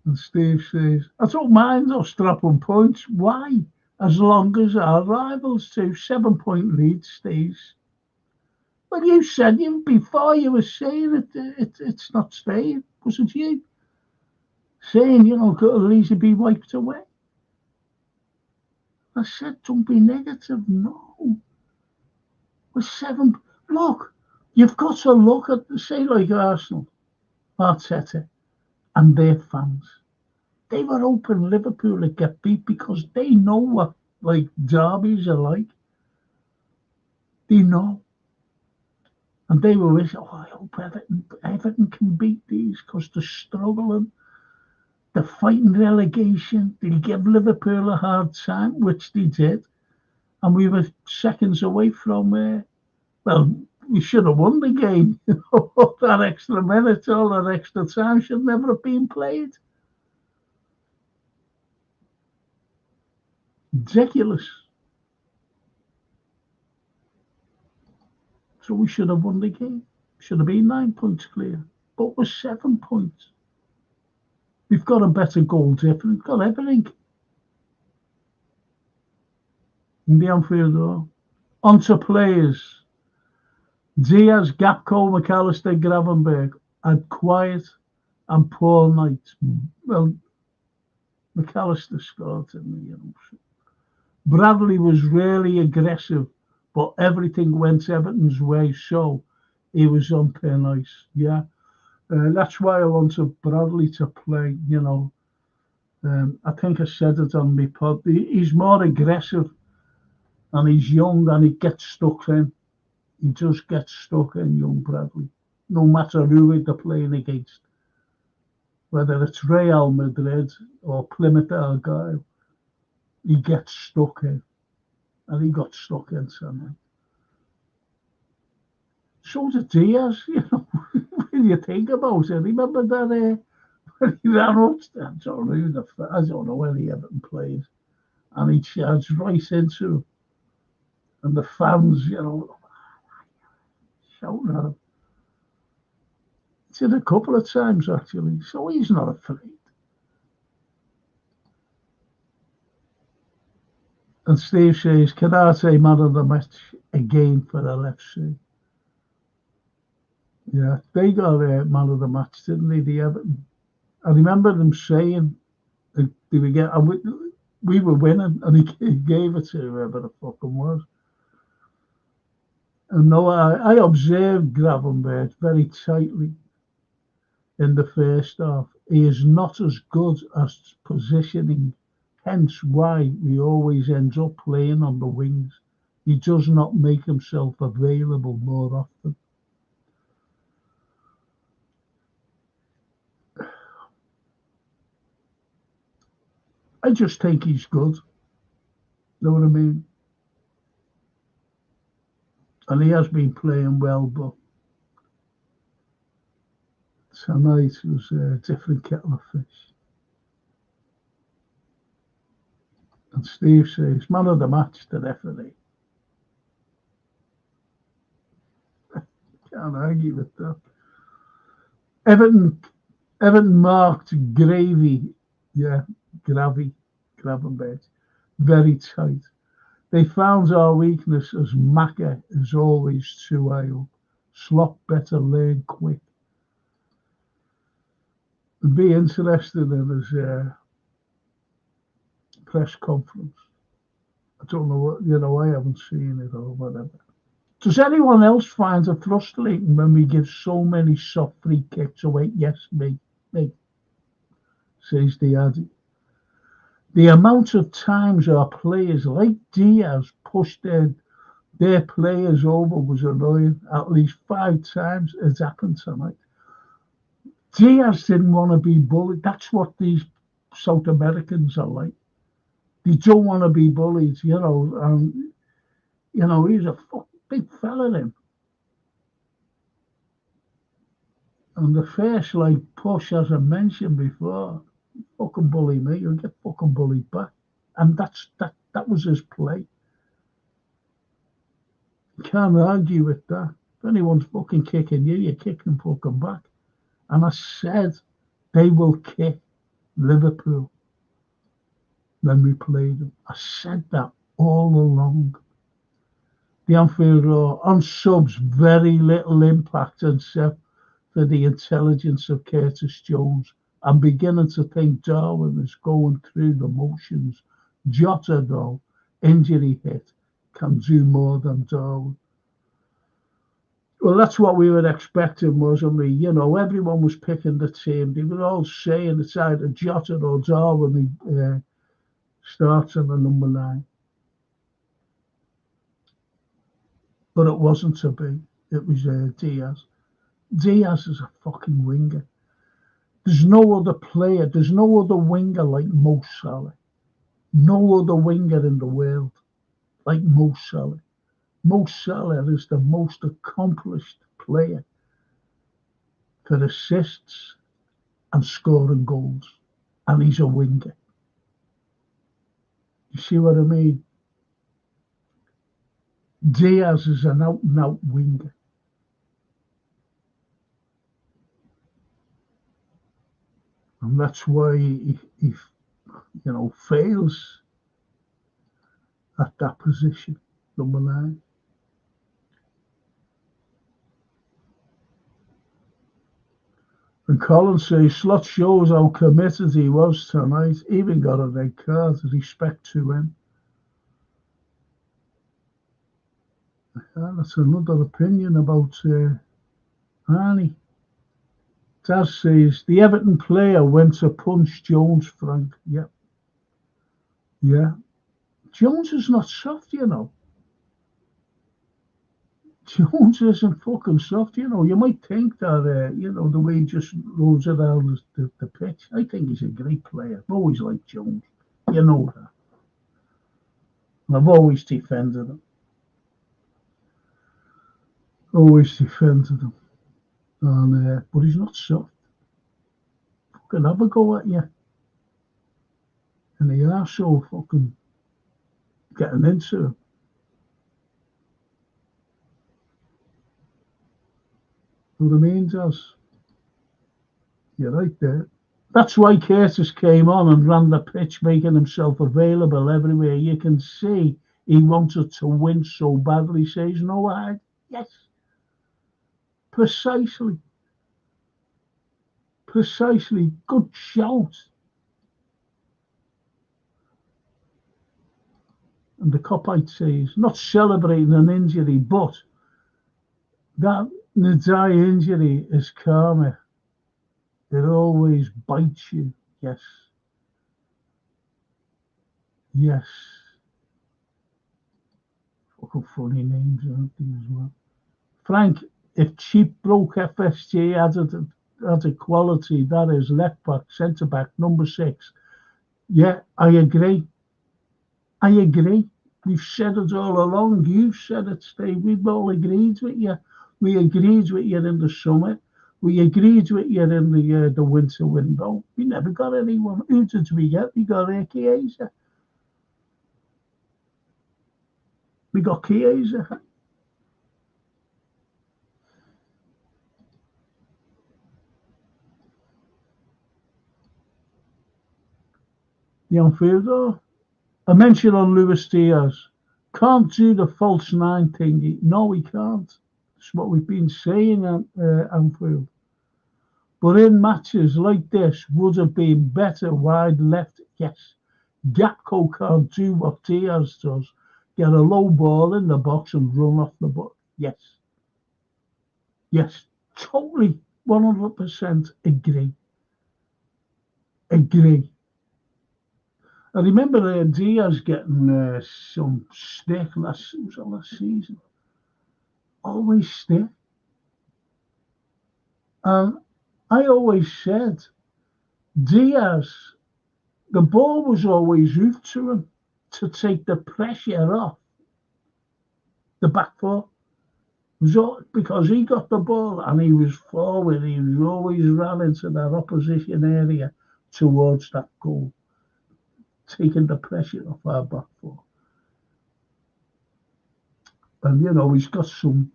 And Steve says, I don't mind us dropping points. Why? As long as our rivals do. 7-point lead, Steve. Well, you said before you were saying it's not staying. Wasn't you? Saying, it'll easily be wiped away. I said, don't be negative. No. We're 7. Look, you've got to look at, say, like Arsenal, Arteta, and their fans. They were hoping Liverpool would get beat because they know what like derbies are like. They know. And they were wishing, I hope Everton can beat these because they're struggling. They're fighting relegation. They'll give Liverpool a hard time, which they did. And we were seconds away from, we should have won the game. That extra minute, all that extra time should never have been played. Ridiculous. So we should have won the game. Should have been 9 points clear. But we're 7 points. We've got a better goal difference. We've got everything. In the Anfield, on to players. Diaz, Gapco, McAllister, Gravenberg had quiet and poor nights. Well, McAllister scored, didn't he? Bradley was really aggressive, but everything went Everton's way, so he was on thin ice. Yeah, that's why I wanted Bradley to play. I think I said it on my pod. He's more aggressive, and he's young, and he gets stuck in. He just gets stuck in, young Bradley. No matter who they're playing against, whether it's Real Madrid or Plymouth Argyle, he gets stuck in. And he got stuck in tonight. So did Diaz, when you think about it. Remember that when he ran up, I don't know when he ever played, and he charged right into him. And the fans, shouting at him. He did a couple of times, actually, so he's not afraid. And Steve says, Canate man of the match again for LFC. Yeah, they got man of the match, didn't they? The Everton. I remember them saying we were winning, and he gave it to whoever the fucking was. And no, I observed Gravenberch very tightly in the first half. He is not as good as positioning, hence why he always ends up playing on the wings. He does not make himself available more often. I just think he's good. Know what I mean? And he has been playing well, but tonight was a different kettle of fish. And And Steve says, man of the match, the referee. Can't argue with that. Everton marked Gravenberch, very tight. They found our weakness as Maka is always too high up. Slot better, learn quick. It'd be interesting in his press conference. I don't know what, I haven't seen it or whatever. Does anyone else find it frustrating when we give so many soft free kicks away? Yes, me, says the Addy. The amount of times our players like Diaz pushed their players over was annoying. At least 5 times it's happened tonight. Diaz didn't want to be bullied. That's what these South Americans are like. They don't want to be bullied, and he's a big fella then. And the first push, as I mentioned before, fucking bully me, you'll get fucking bullied back. And that was his play. You can't argue with that. If anyone's fucking kicking you, you kick them fucking back. And I said they will kick Liverpool when we played them. I said that all along. The Anfield Roar on subs, very little impact except for the intelligence of Curtis Jones. I'm beginning to think Darwin is going through the motions. Jota, though, injury hit, can do more than Darwin. Well, that's what we were expecting, wasn't we? Everyone was picking the team. They were all saying it's either Jota or Darwin who starts in the number 9. But it wasn't to be. It was Diaz. Diaz is a fucking winger. There's no other player, there's no other winger like Mo Salah. No other winger in the world like Mo Salah. Mo Salah is the most accomplished player for assists and scoring goals. And he's a winger. You see what I mean? Diaz is an out-and-out winger. And that's why he fails at that position, number 9. And Colin says, Slot shows how committed he was tonight. Even got a red card. Respect to him. That's another opinion about Arnie. Taz says, the Everton player went to punch Jones, Frank. Yep. Yeah. Jones is not soft, Jones isn't fucking soft, You might think that, the way he just rolls around the pitch. I think he's a great player. I've always liked Jones. You know that. And I've always defended him. Always defended him. And, but he's not soft. Fucking have a go at you. And they are so fucking getting into him. You know what I mean, Daz? You're right there. That's why Curtis came on and ran the pitch, making himself available everywhere. You can see he wanted to win so badly. He says, no, yes. Precisely. Good shout. And the copite says, not celebrating an injury, but that Nadai injury is karma. It always bites you. Yes. Fucking funny names, aren't they, as well? Frank, if cheap broke FSG added quality, that is left back, centre back, number 6. Yeah, I agree. We've said it all along. You've said it, Steve. We've all agreed with you. We agreed with you in the summer. We agreed with you in the winter window. We never got anyone. Who did we get? We got Chiesa. We got Chiesa. The Anfield. I mentioned on Luis Diaz. Can't do the false nine thingy. No, he can't. That's what we've been saying at Anfield. But in matches like this, would have been better wide left. Yes. Gakpo can't do what Diaz does. Get a low ball in the box and run off the box. Yes. Yes. Totally 100% agree. Agree. I remember Diaz getting some stick last season. Always stick. And I always said, Diaz, the ball was always hoofed to him to take the pressure off the back four. Because he got the ball and he was forward, he was always ran into that opposition area towards that goal, taking the pressure off our back four. And, you know, he's got some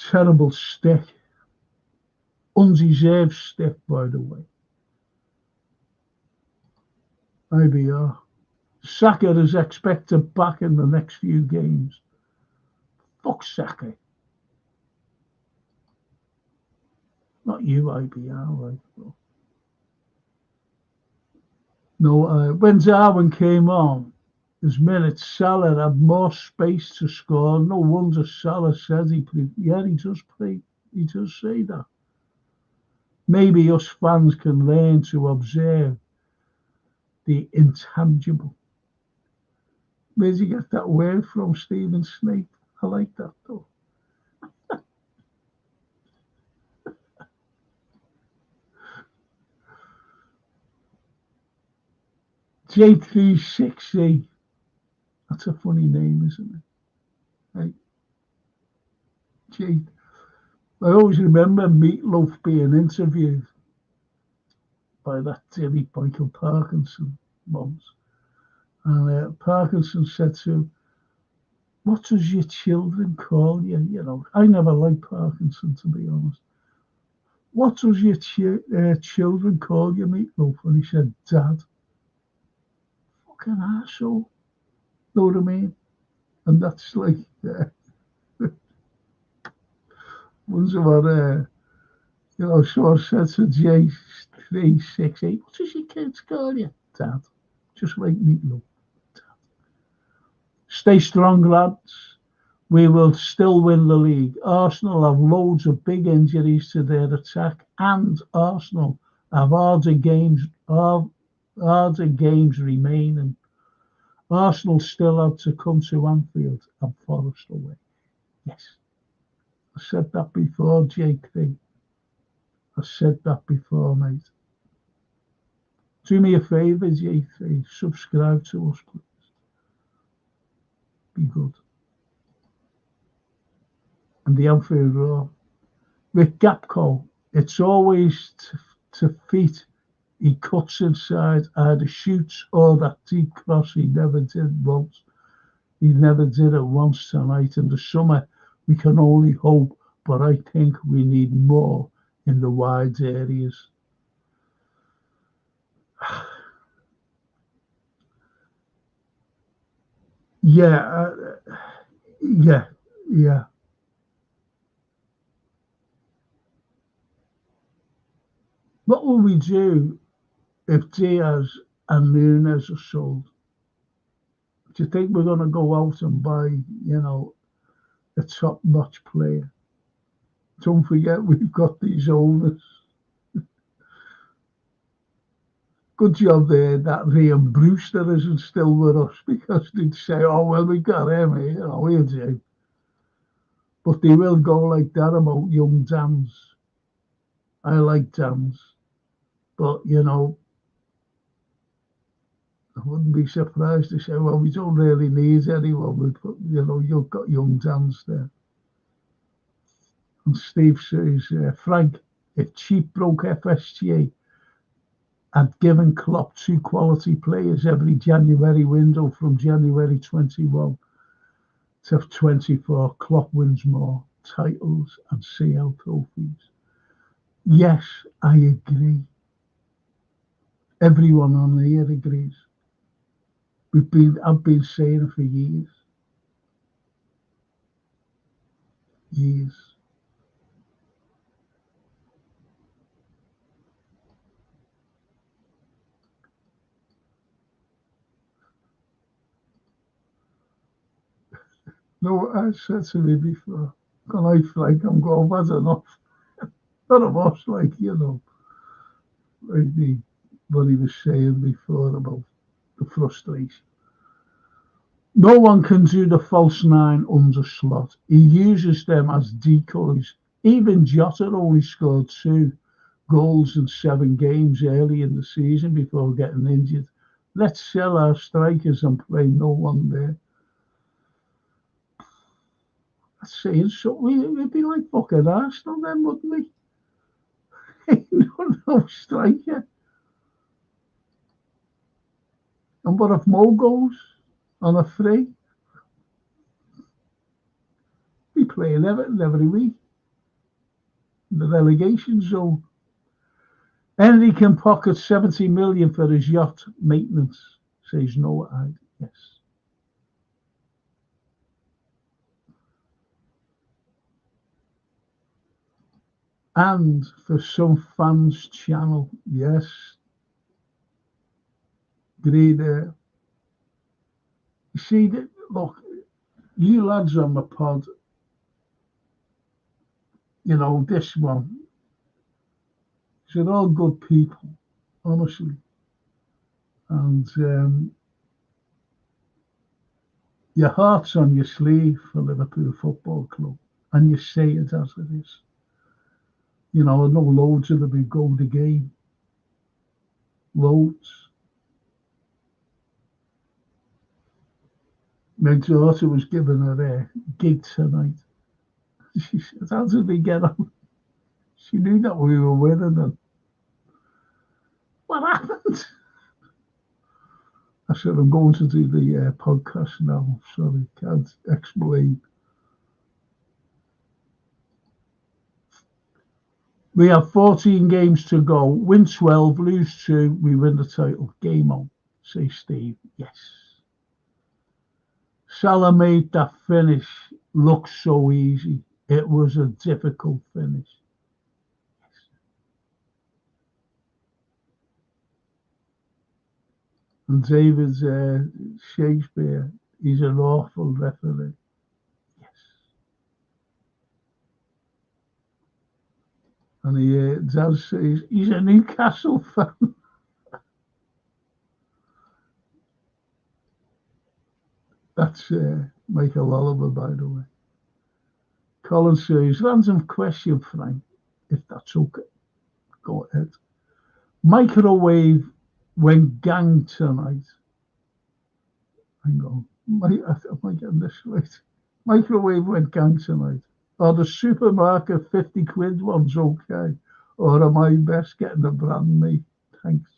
terrible stick. Undeserved stick, by the way. IBR. Saka is expected back in the next few games. Fuck Saka. Not you, IBR, right? No, when Darwin came on, his minutes, Salah had more space to score. No wonder Salah says he played. Yeah, he does play. He does say that. Maybe us fans can learn to observe the intangible. Where'd you get that word from, Stephen Snape? I like that, though. J360. That's a funny name, isn't it? Hey. J. I always remember Meatloaf being interviewed by that silly Michael Parkinson once. And Parkinson said to him, what does your children call you? You know, I never liked Parkinson, to be honest. What does your children call you, Meatloaf? And he said, Dad. Fucking arsehole. Know what I mean? And that's like, once what, you know, someone said to J368, what does your kids call you? Dad. Just like Meatloaf. Dad. Stay strong, lads. We will still win the league. Arsenal have loads of big injuries to their attack, and Arsenal have harder games remaining. Arsenal still have to come to Anfield and Forest away. Yes. I said that before, J3. I said that before, mate. Do me a favour, J3. Subscribe to us, please. Be good. And the Anfield Roar. With Gakpo, it's always to feet. He cuts inside, either shoots or that deep cross he never did once. He never did it once tonight. In the summer, we can only hope, but I think we need more in the wide areas. Yeah. What will we do if Diaz and Nunes are sold? Do you think we're going to go out and buy, you know, a top-notch player? Don't forget, we've got these owners. Good job there that Liam Brewster isn't still with us, because they'd say, oh, well, we got him, you know, we'll do. But they will go like that about young Dans. I like Dans. But, you know, I wouldn't be surprised to say, well, we don't really need anyone. We put, you know, you've got young Dans there. And Steve says, Frank, if cheap broke FSG had given Klopp 2 quality players every January window from January 21, to have 24. Klopp wins more titles and CL trophies. Yes, I agree. Everyone on here agrees. I've been saying it for years. Years. No, I said to me before, can I Frank, I'm going, that's enough. None of us, like what he was saying before about the frustration. No one can do the false nine under Slot. He uses them as decoys. Even Jota only scored 2 goals in 7 games early in the season before getting injured. Let's sell our strikers and play no one there. That's saying something. We'd be like fucking Arsenal then, wouldn't we? no striker. And what if Mo goes on a free? We play Everton every week. The relegation zone. Henry can pocket 70 million for his yacht maintenance, says Noah Hyde. Yes. And for some fans' channel, yes. Great. You see, look, you lads on the pod, this one, they're all good people, honestly. And your heart's on your sleeve for Liverpool Football Club, and you say it as it is. I know loads of them who go the game. Loads. My daughter was given her gig tonight. She said, how did we get on? She knew that we were winning, and what happened? I said, I'm going to do the podcast now. Sorry, can't explain. We have 14 games to go. Win 12, lose 2, we win the title. Game on, say Steve. Yes. Salah made that finish look so easy. It was a difficult finish. Yes. And David Shakespeare, he's an awful referee. Yes. And he does say he's a Newcastle fan. That's Michael Oliver, by the way. Colin says, random question, Frank, if that's okay. Go ahead. Microwave went gang tonight. Hang on. Am I getting this right? Microwave went gang tonight. Are the supermarket 50 quid ones okay? Or am I best getting the brand name? Thanks.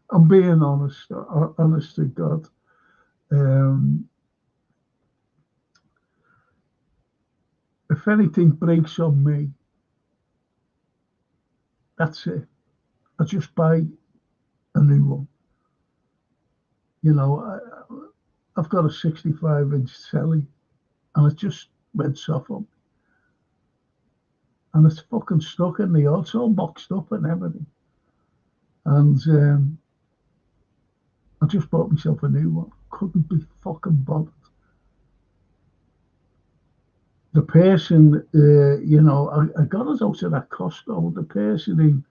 I'm being honest to God. If anything breaks on me, that's it. I just buy a new one. I've got a 65-inch telly, and it just went off on me. And it's fucking stuck in the yard. It's all boxed up and everything. And I just bought myself a new one. Couldn't be fucking bothered. The person, I got it out of that Costco. The person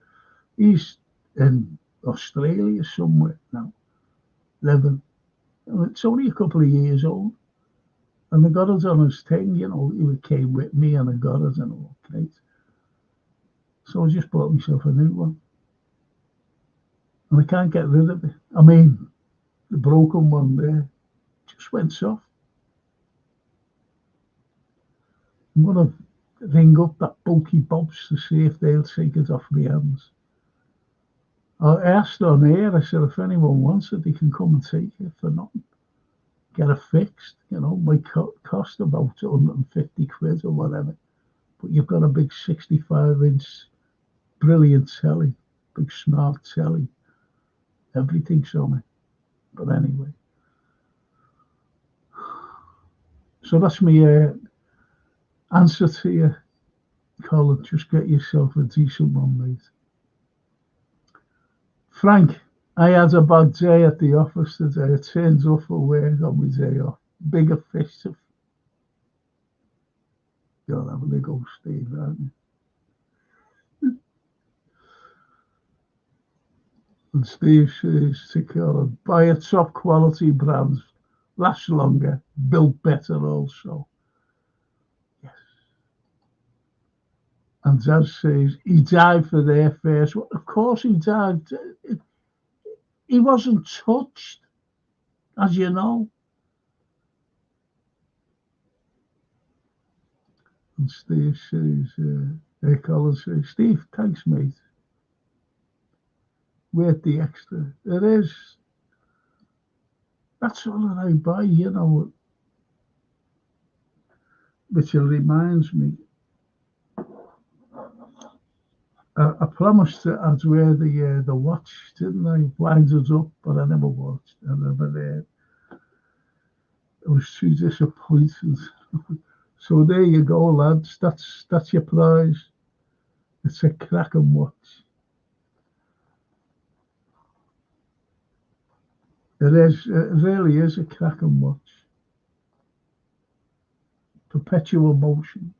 he's in Australia somewhere now, living. It's only a couple of years old. And I got it on his thing, he came with me and I got it and all great. So I just bought myself a new one. And I can't get rid of it. I mean, the broken one there just went off. I'm going to ring up that bulky Bobs to see if they'll take it off my hands. I asked on air, I said, if anyone wants it, they can come and take it for nothing. Get it fixed, might cost about 150 quid or whatever. But you've got a big 65-inch brilliant telly, big smart telly. Everything's on it. But anyway. So that's my answer to you, Colin. Just get yourself a decent one, mate. Frank, I had a bad day at the office today. I turned up for work on my day off. Bigger fish to... You're having a go, Steve, aren't you? And Steve says to Colin, buy a top quality brand, lasts longer, built better also. Yes. And Dad says, he died for their first. Well, of course he died. He wasn't touched, as you know. And Steve says, Colin says, Steve, thanks, mate. Worth the extra. It is. That's all that I buy, which reminds me, I promised that I'd wear the watch, didn't I? Blinded up, but I never watched. I was too disappointed. So there you go, lads. That's your prize. It's a cracking watch. It is. It really is a cracking watch. Perpetual motion.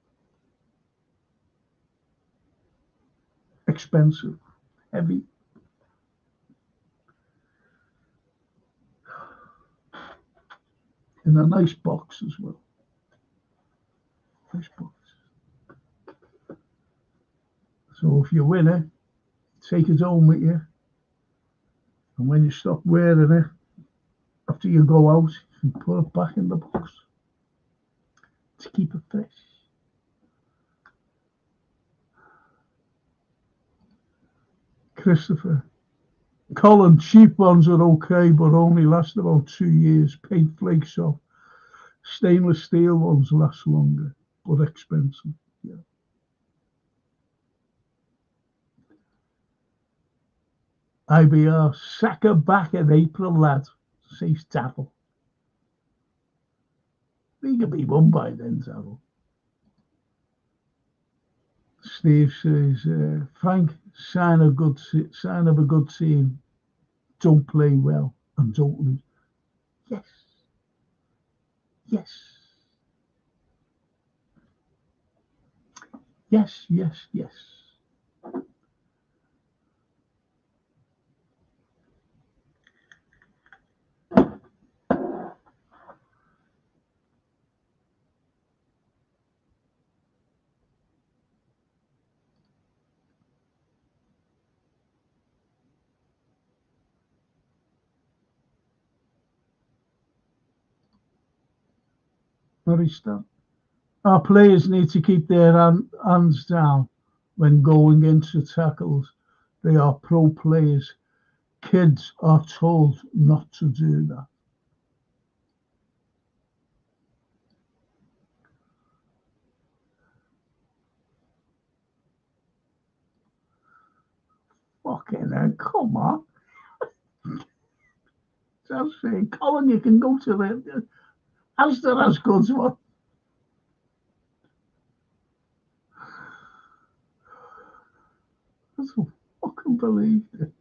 Expensive. Heavy. In a nice box as well. Nice box. So if you win it, take it home with you. And when you stop wearing it, after you go out, you can put it back in the box to keep it fresh. Christopher. Colin, cheap ones are okay, but only last about 2 years. Paint flakes off. Stainless steel ones last longer, but expensive. Yeah. IBR, sack her back in April, lad, says Tattle. He could be won by then, Tattle. Steve says, Frank, sign of a good team. Don't play well and don't lose. Yes. Yes. Yes, yes, yes. Our players need to keep their hands down when going into tackles. They are pro players. Kids are told not to do that. Fucking hell, come on. That's saying, Colin, you can go to the Asda has goods one. I don't fucking believe it.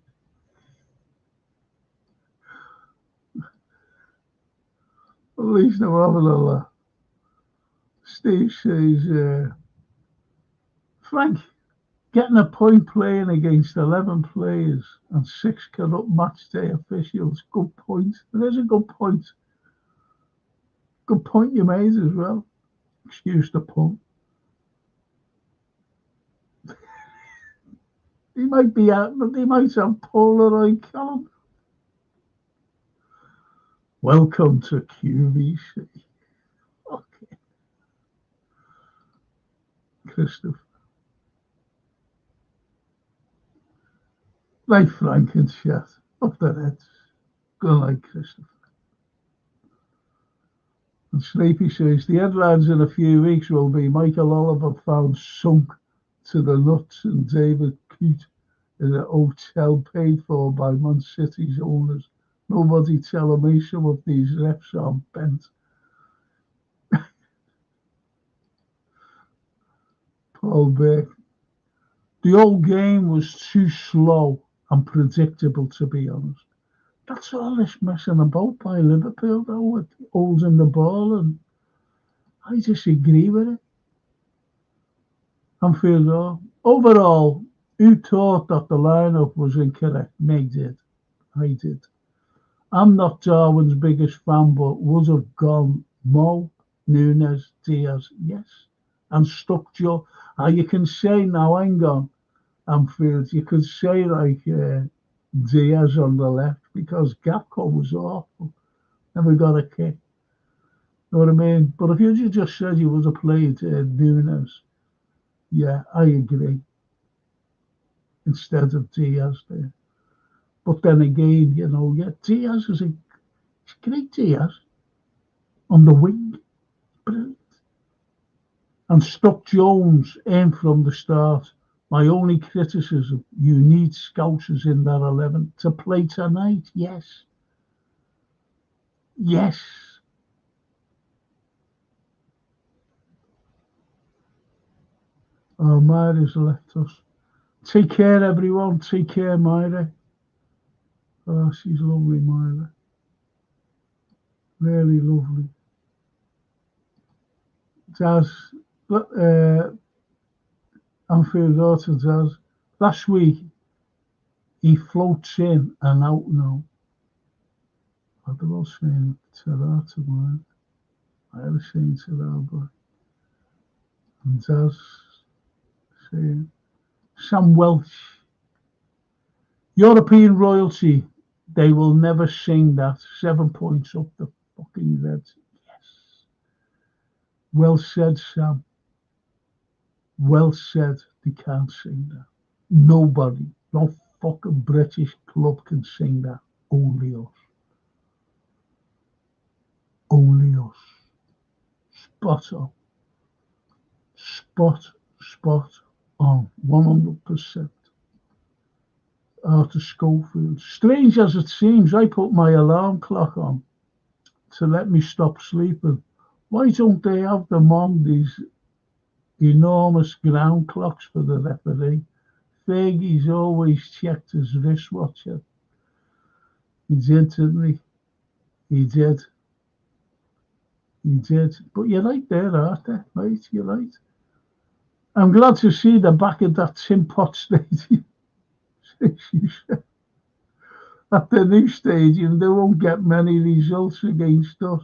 At least I'm having a laugh. Steve says, Frank, getting a point playing against 11 players and 6 corrupt match day officials. Good point. It is a good point. Good point you made as well. Excuse the pun. He might be out, but they might have Polaroid column. Welcome to QVC. Okay. Christopher. like Frank and shit, up their heads. Go like Christopher. And Sleepy says, the headlines in a few weeks will be Michael Oliver found sunk to the nuts and David Coote in a hotel paid for by Man City's owners. Nobody telling me some of these refs are bent. Paul Beck. The whole game was too slow and predictable, to be honest. That's all this messing about by Liverpool, though, with holding the ball, and I disagree with it. I'm feeling overall, who thought that the lineup was incorrect? Me did. I did. I'm not Darwin's biggest fan, but would have gone Mo, Nunes, Diaz, yes, and stuck Joe. You can say now, hang on, Anfield, you could say like Diaz on the left because Gakpo was awful, never got a kick. Know what I mean? But if you just said you would have played Nunes, yeah, I agree. Instead of Diaz there. But then again, Diaz is a great Diaz on the wing. Brilliant. And stuck Jones in from the start. My only criticism, you need scousers in that 11 to play tonight. Yes. Yes. Oh, Myra's left us. Take care, everyone. Take care, Myra. Oh, she's lovely, Myra. Really lovely. Daz, Anfield daughter Daz. Last week, he floats in and out now. I don't know saying Terata, man. I was saying Terata. And Daz saying Sam Welsh. European royalty. They will never sing that. 7 points up the fucking Reds. Yes. Well said, Sam. Well said. They can't sing that. Nobody. No fucking British club can sing that. Only us. Only us. Spot on. Spot on. 100%. Arthur Schofield. Strange as it seems, I put my alarm clock on to let me stop sleeping. Why don't they have them on, these enormous ground clocks for the referee? Fergie's always checked his wristwatch. He did, didn't he? He did. But you're right there, Arthur. Right, you're right. I'm glad to see the back of that Tim Pot Stadium. At the new stadium, they won't get many results against us.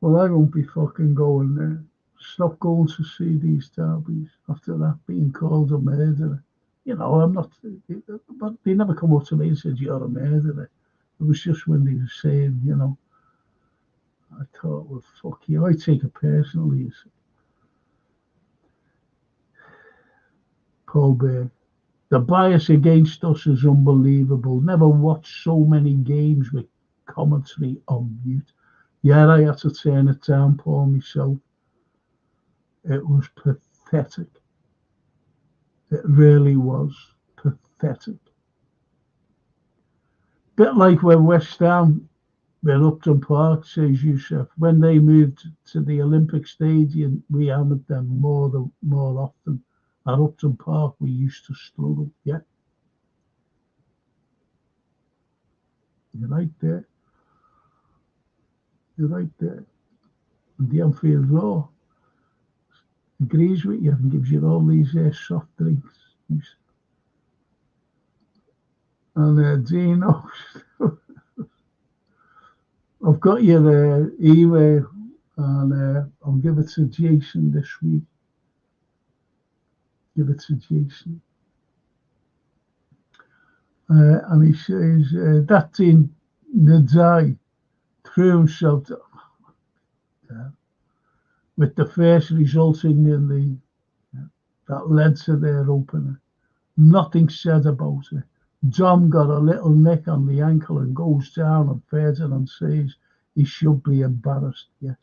Well, I won't be fucking going there. Stop going to see these derbies after that being called a murderer. I'm not, but they never come up to me and said, you're a murderer. It was just when they were saying, I thought, well, fuck you. I take it personally. Paul Berg. The bias against us is unbelievable. Never watched so many games with commentary on mute. Yeah, I had to turn it down, Paul, myself. It was pathetic. It really was pathetic. Bit like when West Ham at Upton Park, says Youssef, when they moved to the Olympic Stadium, we hammered them more often. At Upton Park, we used to struggle. Yeah. You're right there. You're right there. And the Anfield Raw agrees with you and gives you all these soft drinks. And Dino, I've got your email, and I'll give it to Jason this week. Give it to Jason. And he says, that team, Nadai, threw himself to, with the first resulting in the that led to their opener. Nothing said about it. Dom got a little nick on the ankle and goes down, and Ferdinand says he should be embarrassed, yes,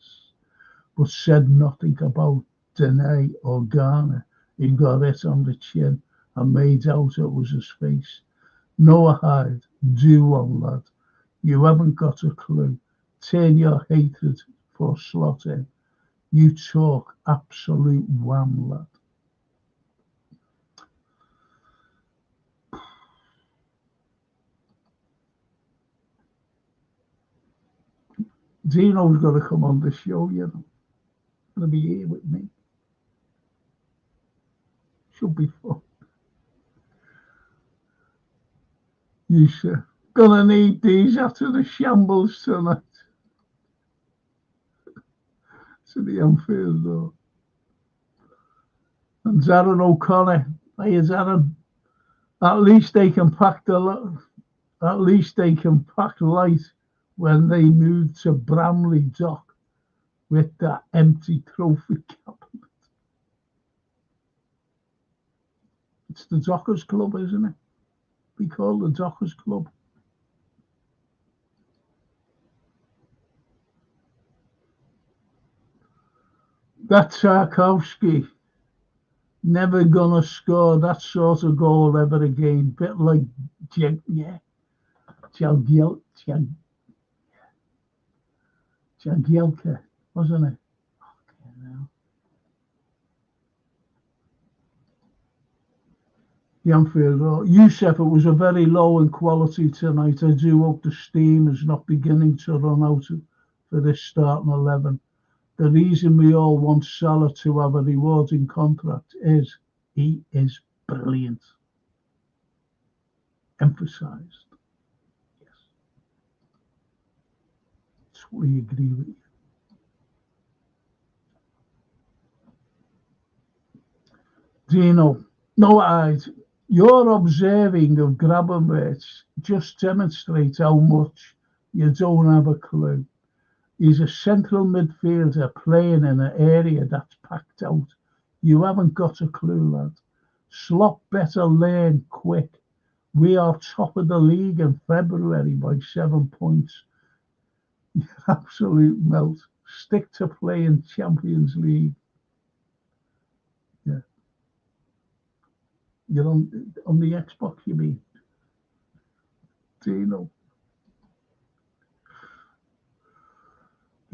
but said nothing about Dene or Garner. He got hit on the chin and made out it was his face. Noah Hyde, do on, lad. You haven't got a clue. Turn your hatred for slot in. You talk absolute wham, lad. Dino's got to come on the show, you know. He'll be here with me. Should be fun. You sir, gonna need these after the shambles tonight. To the Anfield door. And Darren O'Connor, hey Darren, at least they can pack light when they move to Bramley Dock with that empty trophy cabinet. It's the Dockers Club, isn't it? We call the Dockers Club. That Tarkowski never gonna score that sort of goal ever again. Bit like Jagielka, wasn't it? Okay, now. The Anfield Road. Youssef, it was a very low in quality tonight. I do hope the steam is not beginning to run out for this starting 11. The reason we all want Salah to have a rewarding contract is he is brilliant. Emphasised. Yes. Totally agree with you. Dino, no eyes. Your observing of Grabenberch just demonstrates how much you don't have a clue. He's a central midfielder playing in an area that's packed out. You haven't got a clue, lad. Slot better learn quick. We are top of the league in February by 7 points. You absolute melt. Stick to playing Champions League. Yeah. You're on the Xbox, you mean? Dino.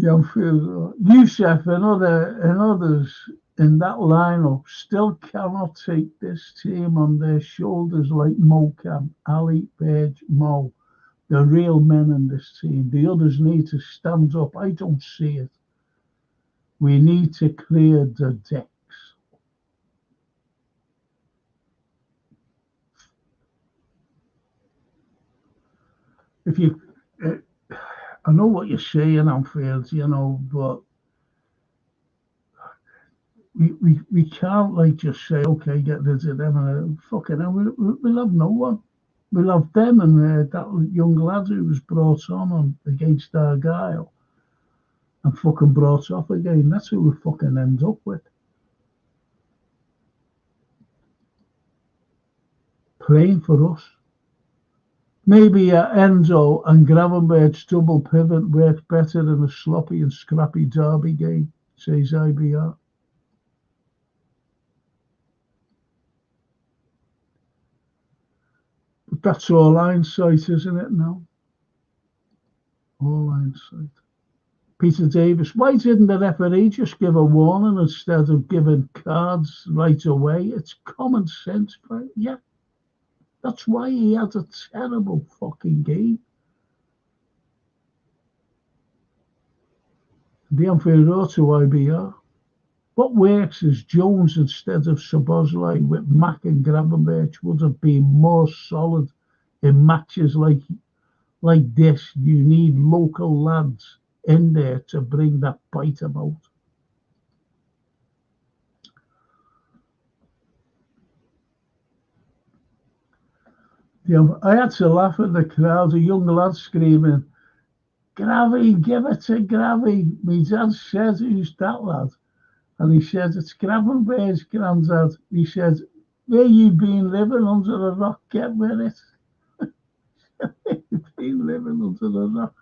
Youssef and others in that lineup still cannot take this team on their shoulders like Mokan, Ali, Berge, Mo. The real men in this team. The others need to stand up. I don't see it. We need to clear the decks. If you... I know what you're saying, Anfield, you know, but we can't like just say, okay, get rid of them and fucking hell, we'll have no one. We'll have them and that young lad who was brought on against Argyle and fucking brought off again. That's who we fucking end up with. Praying for us. Maybe Enzo and Gravenberch's double pivot worked better in a sloppy and scrappy derby game, says IBR. But that's all hindsight, isn't it now? All hindsight. Peter Davis, why didn't the referee just give a warning instead of giving cards right away? It's common sense, right? Yeah. That's why he had a terrible fucking game. The Anfield Road to IBR. What works is Jones instead of Szoboszlai with Mack and Gravenberch would have been more solid in matches like this. You need local lads in there to bring that bite about. I had to laugh at the crowd, a young lad screaming, Gravy, give it to Gravy. My dad said, who's that lad? And he said, it's Gravenberg's granddad. He said, where you been living under a rock, get with it. You've been living under the rock.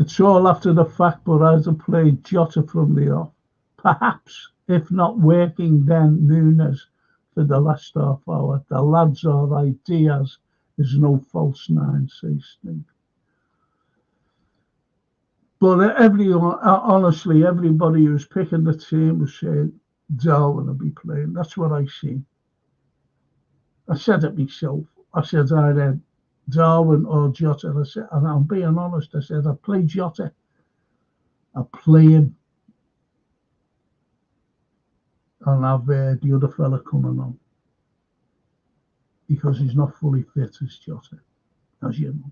It's all after the fact, but I'd have played Jota from the off. Perhaps, if not working, then Nunes for the last half hour. The lads are right. Diaz is no false nine, says Steve. But everyone, honestly, everybody who's picking the team was saying Darwin will be playing. That's what I see. I said it myself. I said either Darwin or Jota. And I said, and I'm being honest, I said I play Jota. I play him. And I've the other fella coming on. Because he's not fully fit as Jota, as you know.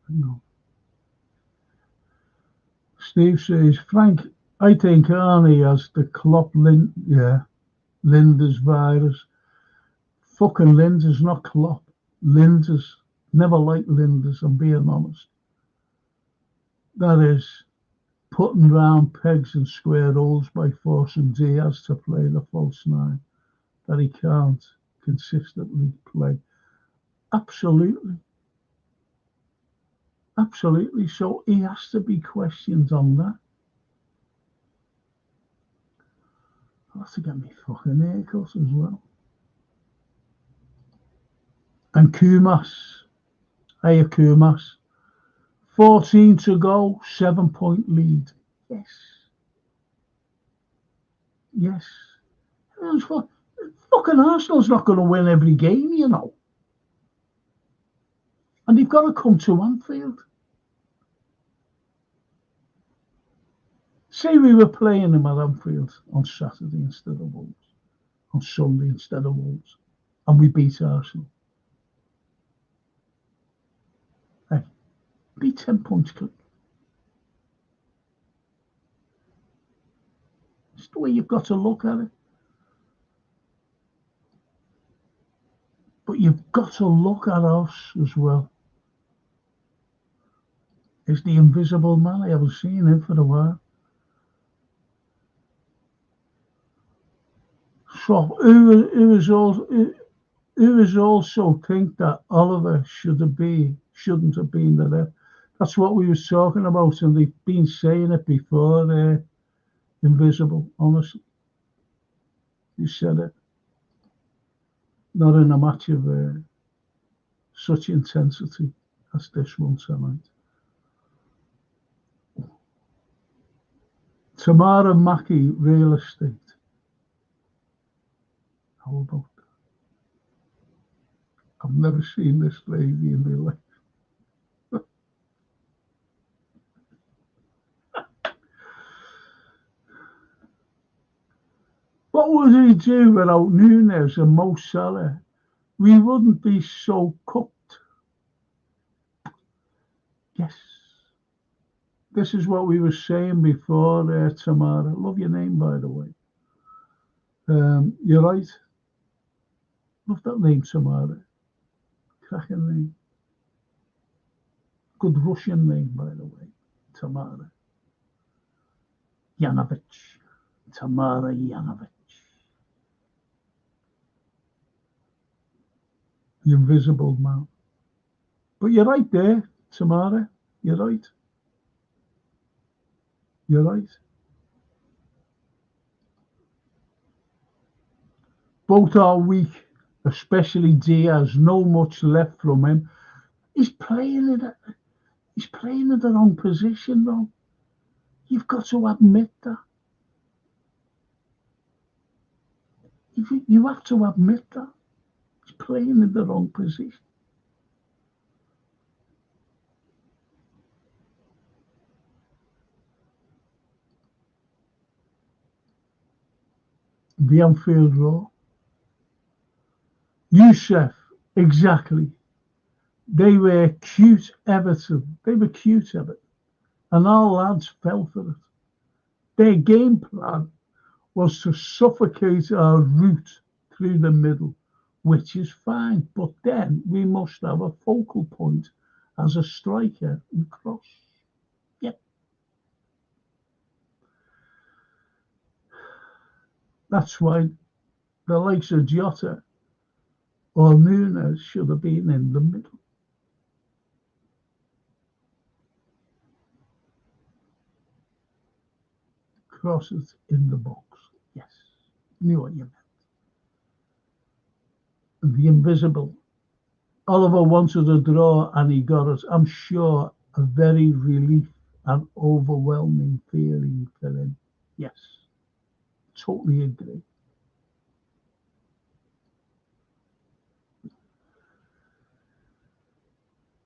No. Steve says, Frank, I think Arnie has the Linda's virus. Fucking Linda's, not Klopp. Linda's. Never liked Linda's, I'm being honest. That is putting round pegs and square holes by forcing Diaz to play the false nine that he can't consistently play. Absolutely. Absolutely. So he has to be questioned on that. I'll have to get me fucking haircut as well. And Kumas. Hey, Kumas. 14 to go, 7-point lead. Yes. Yes. Fucking Arsenal's not going to win every game, you know. And they've got to come to Anfield. Say we were playing them at Anfield on Saturday instead of Wolves, on Sunday instead of Wolves, and we beat Arsenal. Hey, be 10 points clear. It's the way you've got to look at it. But you've got to look at us as well. It's the invisible man. I haven't seen him for a while. So who is also think that Oliver shouldn't have been the ref? That's what we was talking about, and they've been saying it before. Invisible, honestly, you said it. Not in a match of such intensity as this one tonight. Tamara Mackey, real estate. How about that? I've never seen this lady in my life. What would he do without Nunes and Mo Salah? We wouldn't be so cooked. Yes. This is what we were saying before, Tamara. Love your name, by the way. You're right. Love that name, Tamara. Cracking name. Good Russian name, by the way. Tamara. Yanovich. Tamara Yanovich. The invisible man. But you're right there, Tamara. You're right. You're right. Both are weak, especially Diaz. No much left from him. He's playing in the wrong position, though. You've got to admit that. You have to admit that. He's playing in the wrong position. the Anfield Roar. Youssef, exactly. They were cute Everton. They were cute Everton. And our lads fell for it. Their game plan was to suffocate our route through the middle, which is fine. But then we must have a focal point as a striker and cross. Yep. That's why the likes of Jota or Nunes should have been in the middle. Crosses in the box. Yes. Knew what you meant. And the invisible. Oliver wanted a draw and he got it. I'm sure a very relief and overwhelming feeling for him. Yes. Totally agree.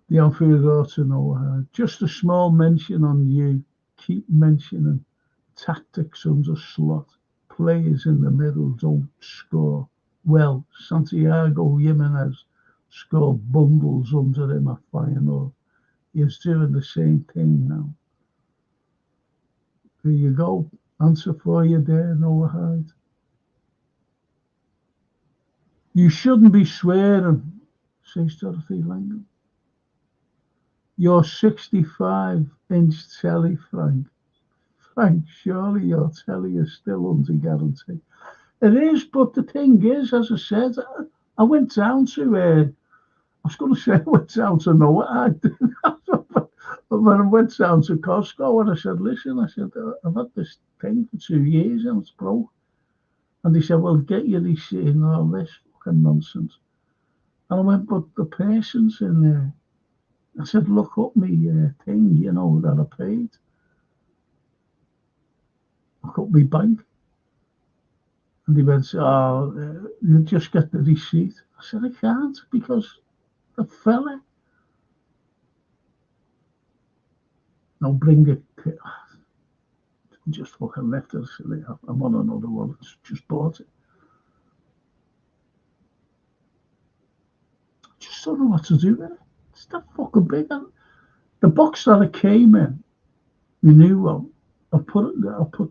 The Anfield ought to know just a small mention on you. Keep mentioning tactics under Slot. Players in the middle don't score. Well, Santiago Jimenez scored bundles under him at Feyenoord. He's doing the same thing now. There you go. Answer for you there, Noah Hyde. You shouldn't be swearing, says Dorothy Langham. Your 65-inch telly, Frank. Frank, surely your telly is still under guarantee. It is, but the thing is, as I said, I went down to, I was going to say I went down to Noah. But when I went down to Costco and I said, listen, I said, I've had this thing for 2 years and it's broke. And they said, well, get your receipt and all this fucking nonsense. And I went, but the person's in there. I said, look up me thing, you know, that I paid. Look up my bank. And they went, oh, you just get the receipt. I said, I can't because the fella. No, bring it. Just fucking left it. I'm on another one. Just bought it. Just don't know what to do with it. It's that fucking big. The box that it came in, the new one, I put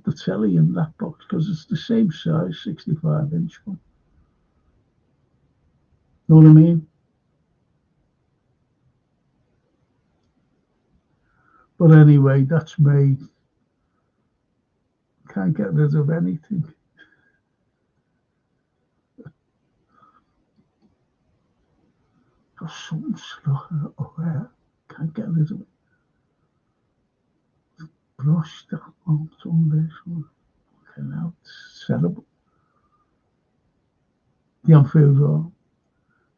the telly in that box because it's the same size, 65-inch one. Know what I mean? But anyway, that's me. Can't get rid of anything. Got something stuck there. Can't get rid of it. Brush that on this one. Okay, now it's terrible. The Anfield Roar.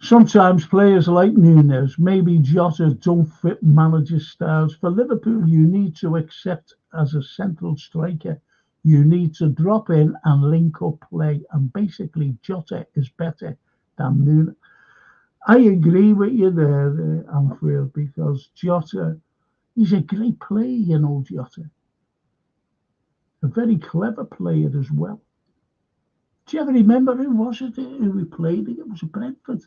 Sometimes players like Nunes, maybe Jota, don't fit managers' styles. For Liverpool, you need to accept as a central striker, you need to drop in and link up play. And basically, Jota is better than Nunes. I agree with you there, Anfield, because Jota, he's a great player, you know, Jota. A very clever player as well. Do you ever remember who was it who we played? It was Brentford.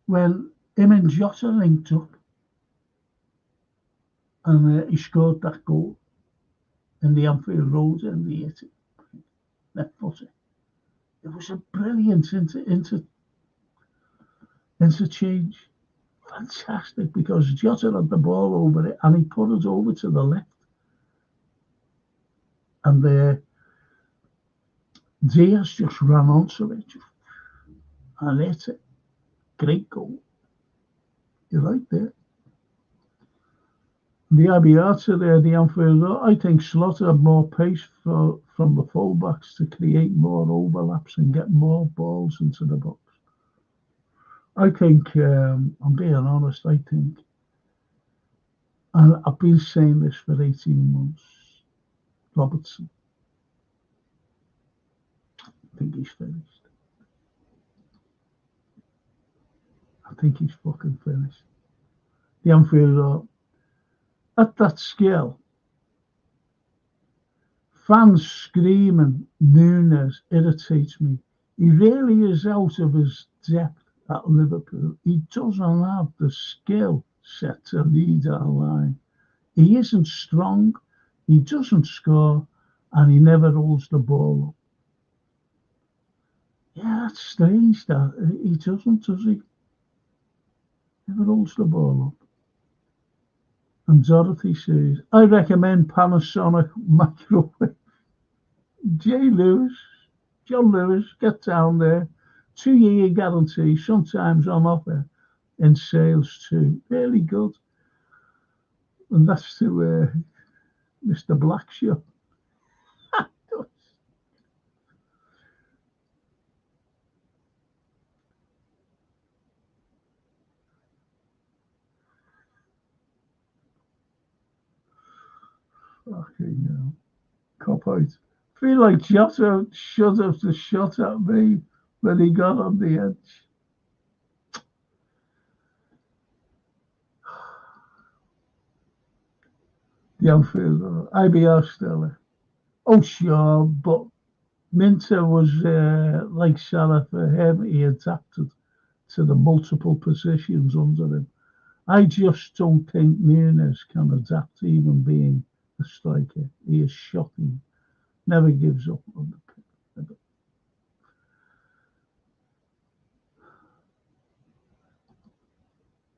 When him and Jota linked up and he scored that goal in the Anfield Road and he hit it, left footer. It was a brilliant interchange. Fantastic, because Jota had the ball over it and he put it over to the left. And Diaz just ran onto it and hit it. Great goal. You're right there. The Abiata there, the Anfield, I think Slot had more pace from the fullbacks to create more overlaps and get more balls into the box. I think, I'm being honest, I think, and I've been saying this for 18 months, Robertson, I think he's finished. I think he's fucking finished. The Anfield, at that scale, Fans screaming Nunes irritates me. He really is out of his depth at Liverpool. He doesn't have the skill set to lead our line. He isn't strong, he doesn't score, and he never holds the ball up. Yeah, that's strange that he doesn't, does he? Never holds the ball up. And Dorothy says, I recommend Panasonic microwave. John Lewis, get down there. 2-year guarantee, sometimes on offer in sales too. Really good. And that's to Mr. Blackshaw. Fucking hell. Cop out. Feel like Jota should have the shot at me when he got on the edge. The outfielder, IBR Stella. Oh, sure, but Minter was like Salah for him. He adapted to the multiple positions under him. I just don't think Nunes can adapt to even being a striker. He is shocking. Never gives up on the pitch. Never.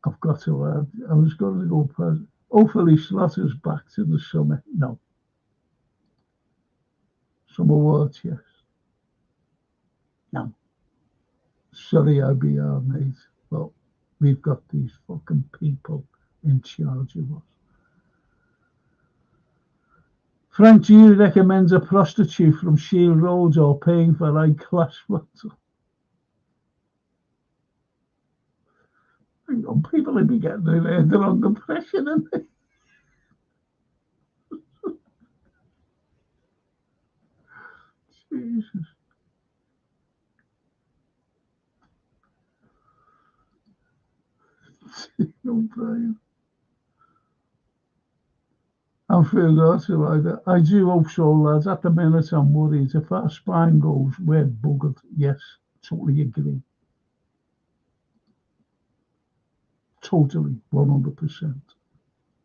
I've got to add, I was going to go past. Hopefully Slaughter's back to the summer. No. Some awards, yes. No. Sorry, IBR, mate. Well, we've got these fucking people in charge of us. Frank, do you recommend a prostitute from Shield Road or paying for high-class rental? Hang on, people will be getting their head under pressure, aren't they? Jesus. No, Brian. I'm feeling also like that. I do hope so, lads. At the minute, I'm worried. If our spine goes, we're buggered. Yes, totally agree. Totally, 100%.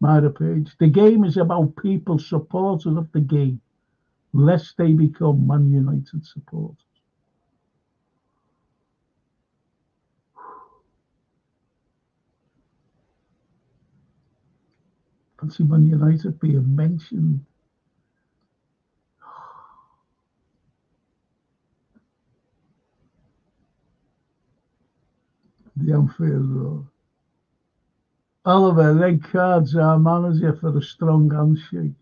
Myra Page. The game is about people supporters of the game, lest they become Man United supporters. Fancy Man United being mentioned. The unfair. Oliver, red cards our manager for a strong handshake.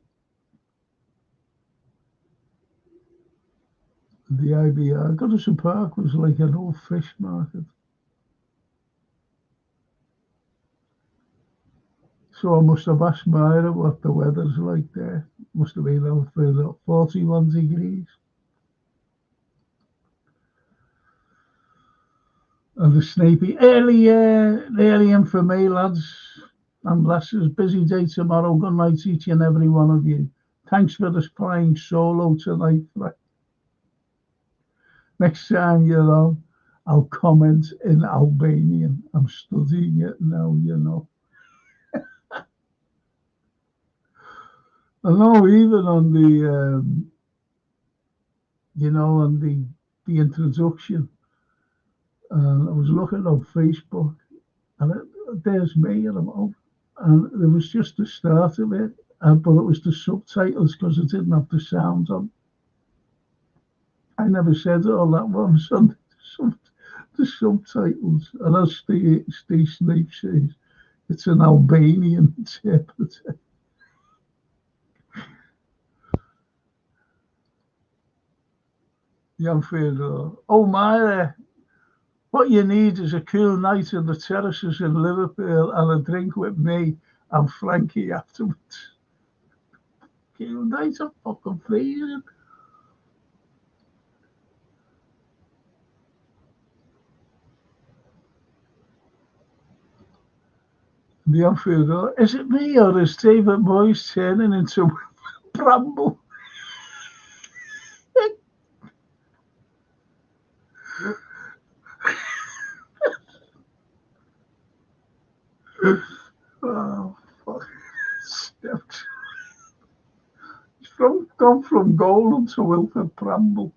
The IBR. Goodison Park was like an old fish market. So I must have asked Myra what the weather's like there. Must have been out for 41 degrees. And the Snapey. Early in for me, lads and lasses. Busy day tomorrow. Good night to each and every one of you. Thanks for this playing solo tonight. Next time you're on, I'll comment in Albanian. I'm studying it now, you know. I know even on the, on the introduction, I was looking on Facebook, and there's me, and it was just the start of it, but it was the subtitles because it didn't have the sound on. I never said all that once on the subtitles, and as Steve Snape says, it's an Albanian interpreter. Young Theodore. Oh, Myra, what you need is a cool night in the terraces in Liverpool and a drink with me and Frankie afterwards. Cool night, I'm fucking freezing. The young Theodore. Is it me or is David Moyes turning into Bramble? gone from Golan to Wilfred Pramble.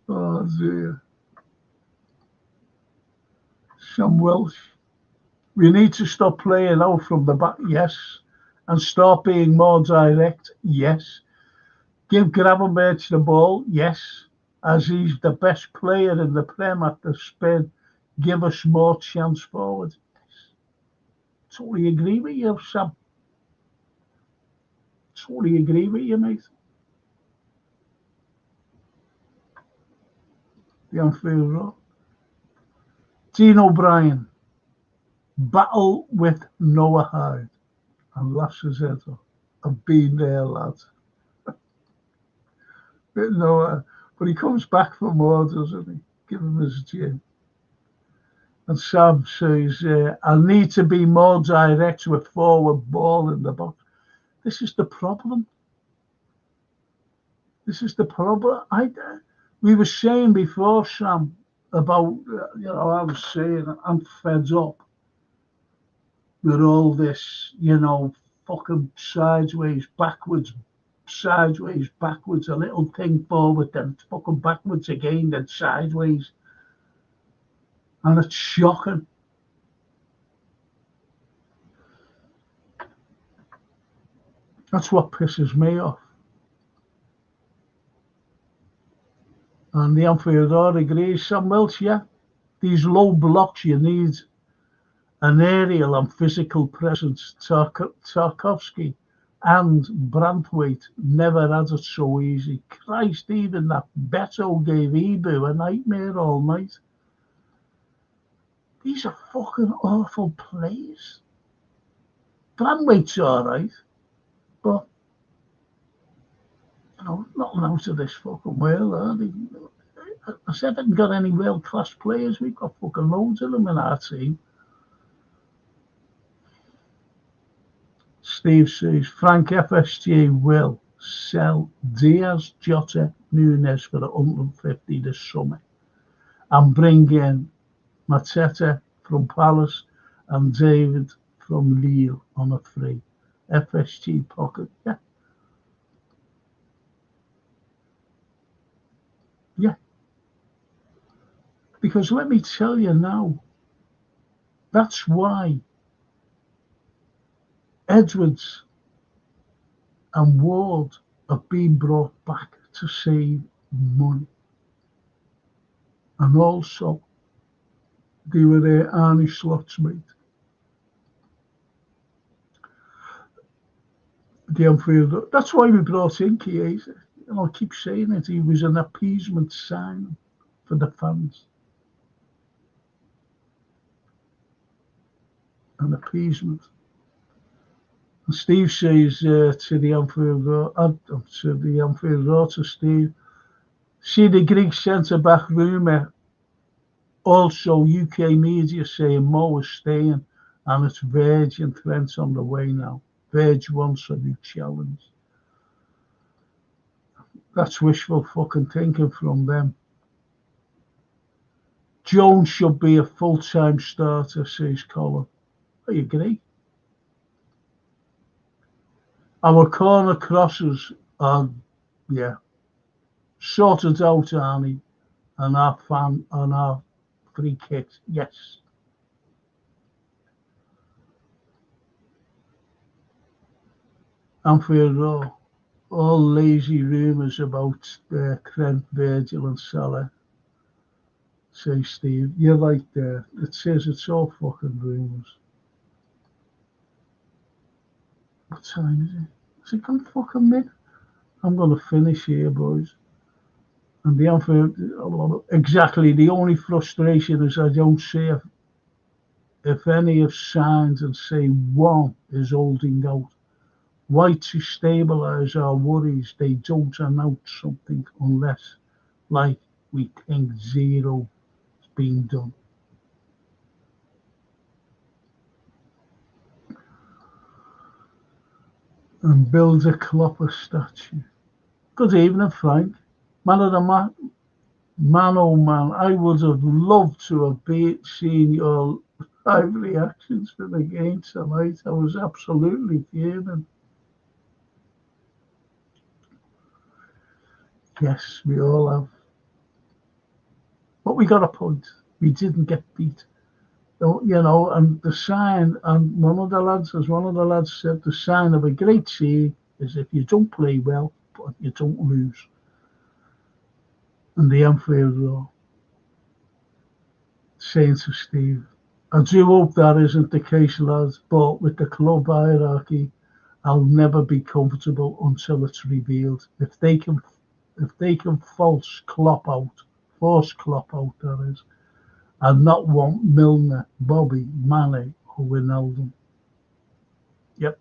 Oh dear. Sam Welsh. We need to stop playing out from the back, yes. And start being more direct, yes. Give Gravenberch the ball, yes. As he's the best player in the Prem at the spin, give us more chance forward. Totally agree with you, Sam. Totally agree with you, mate. The Anfield Road. Dean O'Brien. Battle with Noah Hyde. And Lasses Edo. I've been there, lads. Noah, but he comes back for more, doesn't he? Give him his gin. And Sam says, I need to be more direct with forward ball in the box. This is the problem. This is the problem. We were saying before, Sam, about, I was saying, I'm fed up with all this, fucking sideways, backwards, a little thing forward, then fucking backwards again, then sideways. And it's shocking. That's what pisses me off. And the Anfield Road agrees. Sam Welsh, yeah. These low blocks, you need an aerial and physical presence. Tarkovsky and Brantwaite never had it so easy. Christ, even that Beto gave Ibu a nightmare all night. These are fucking awful plays. Brantwaite's all right, but nothing out of this fucking world, are they? I said I haven't got any world-class players. We've got fucking loads of them in our team. Steve says, Frank FSG will sell Diaz, Jota, Nunes for 150 this summer and bring in Mateta from Palace and David from Lille on a free. FSG pocket, yeah. Yeah. Because let me tell you now, that's why Edwards and Ward have been brought back to save money. And also, they were there, Arnie Slot's mate. The Anfield. That's why we brought in Chiesa. And I'll keep saying it, he was an appeasement sign for the fans. An appeasement. And Steve says to the Anfield Road, to Steve, see the Greek centre-back rumour. Also, UK media saying Mo is staying and it's Verge and Trent on the way now. Verge wants a new challenge. That's wishful fucking thinking from them. Jones should be a full-time starter, says Colin. I agree. Our corner crosses are, sorted out, Arnie, and our free kicks, yes. Anfield Road, all lazy rumours about Trent, Virgil and Salah, says Steve. You're right there. It says it's all fucking rumours. What time is it? Is it gone fucking mid? I'm going to finish here, boys. And the Anfield, exactly, the only frustration is I don't see if any have signed and say one is holding out. Why to stabilise our worries, they don't announce something unless, like, we think zero is being done. And build a Klopper statue. Good evening, Frank. Man of the man, oh man, I would have loved to have seen your live reactions for the game tonight. I was absolutely fuming. Yes, we all have. But we got a point. We didn't get beat. So, you know, and the sign, and one of the lads said, the sign of a great team is if you don't play well, but you don't lose. And the Anfield Road, saying to Steve, I do hope that isn't the case, lads, but with the club hierarchy, I'll never be comfortable until it's revealed. If they can force Klopp out, that is, and not want Milner, Bobby, Mane, or Wijnaldum. Yep.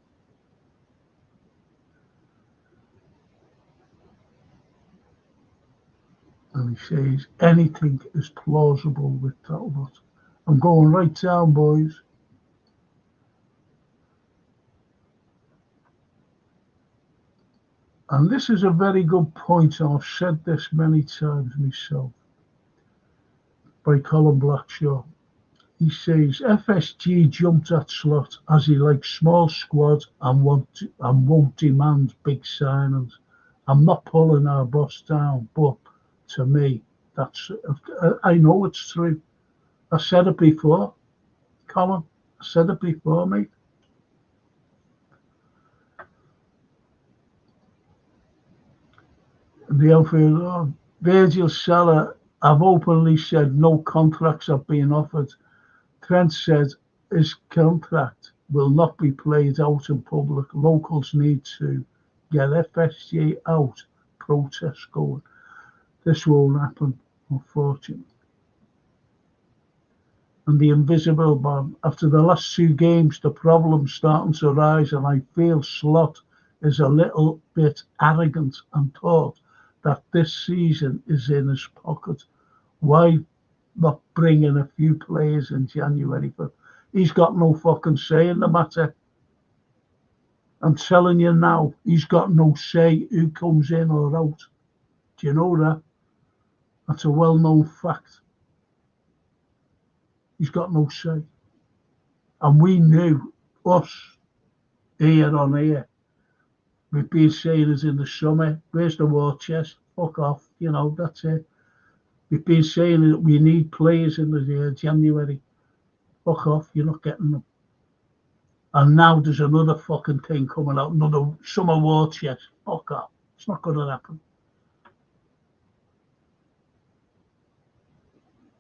And he says anything is plausible with that lot. I'm going right down, boys. And this is a very good point, and I've said this many times myself, by Colin Blackshaw. He says FSG jumped at slot as he likes small squads and won't demand big signings. I'm not pulling our boss down, but to me, I know it's true. I said it before, Colin. I said it before, mate. The outfield, Virgil Salah, I've openly said no contracts have been offered. Trent said his contract will not be played out in public. Locals need to get FSG out, protests going. This won't happen, unfortunately. And the invisible man, after the last two games, the problem's starting to rise, and I feel Slot is a little bit arrogant and thought that this season is in his pocket. Why not bring in a few players in January? But he's got no fucking say in the matter. I'm telling you now, he's got no say who comes in or out. Do you know that? That's a well-known fact. He's got no say. And we knew, us, here on here, we've been saying it in the summer, where's the war chest? Fuck off, you know, that's it. We've been saying that we need players in the January. Fuck off, you're not getting them. And now there's another fucking thing coming out, another summer war chest. Fuck off. It's not going to happen.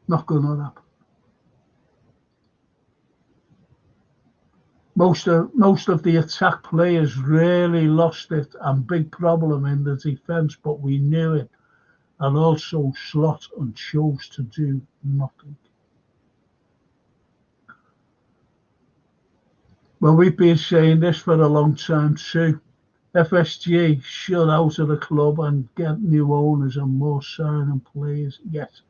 Not going to happen. Most of the attack players really lost it, and big problem in the defence, but we knew it. And also Slot and chose to do nothing. Well, we've been saying this for a long time too. FSG should out of the club and get new owners and more signing players. Yes,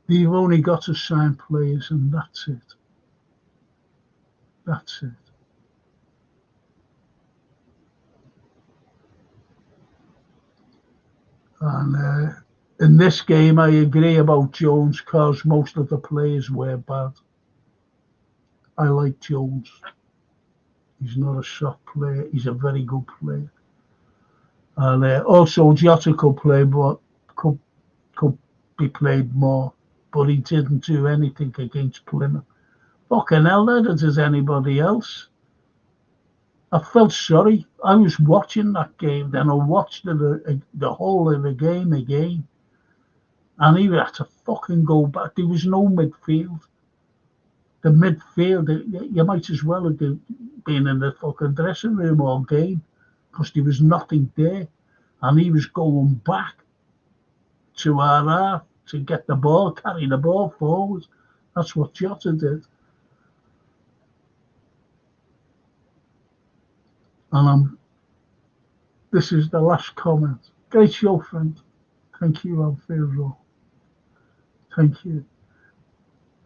they've only got to sign players, and that's it. That's it. And in this game, I agree about Jones because most of the players were bad. I like Jones. He's not a soft player. He's a very good player. And also Jota could play, but could be played more. But he didn't do anything against Plymouth. Fucking hell, neither does anybody else. I felt sorry. I was watching that game, then I watched the whole of the game again. And he had to fucking go back. There was no midfield. The midfield, you might as well have been in the fucking dressing room all game because there was nothing there. And he was going back to our half to get the ball, carry the ball forward. That's what Jota did. And this is the last comment. Great show, friend. Thank you, Alfredo. Thank you.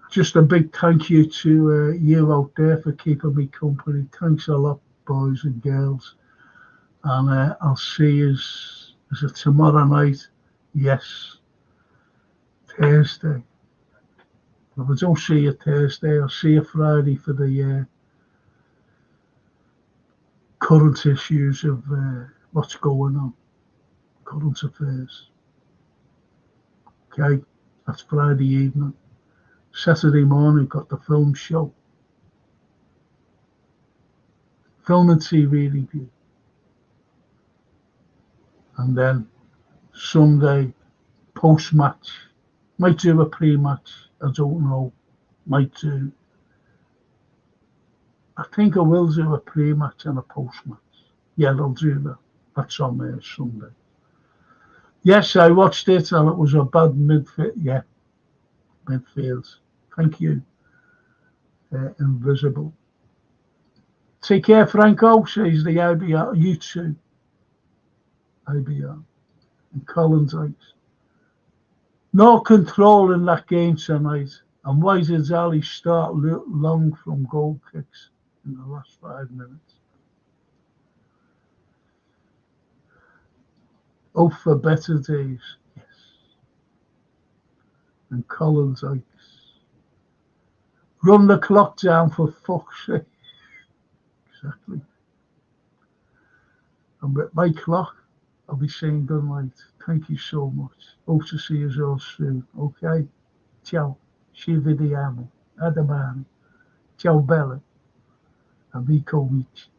Just a big thank you to you out there for keeping me company. Thanks a lot, boys and girls. And I'll see you, is it tomorrow night? Yes. Thursday. If I don't see you Thursday, I'll see you Friday for the current issues of what's going on. current affairs. Okay, that's Friday evening. Saturday morning, got the film show. Film and TV review. And then Sunday, post-match. Might do a pre-match, I don't know. Might do. I think I will do a pre-match and a post-match. Yeah, I'll do that. That's on there Sunday. Yes, I watched it and it was a bad midfield. Yeah, midfield. Thank you. Invisible. Take care, Franco, says the IBR. You too. IBR. And Collins Ice. No control in that game tonight. And why did Ali start long from goal kicks in the last 5 minutes? Oh, for better days. Yes. And Collins Ice. Run the clock down for fuck's sake. Exactly. And with my clock, I'll be saying good night. Thank you so much. Hope to see you all soon. Okay? Ciao. Ci vediamo. A domani. Ciao bella. Amico amici.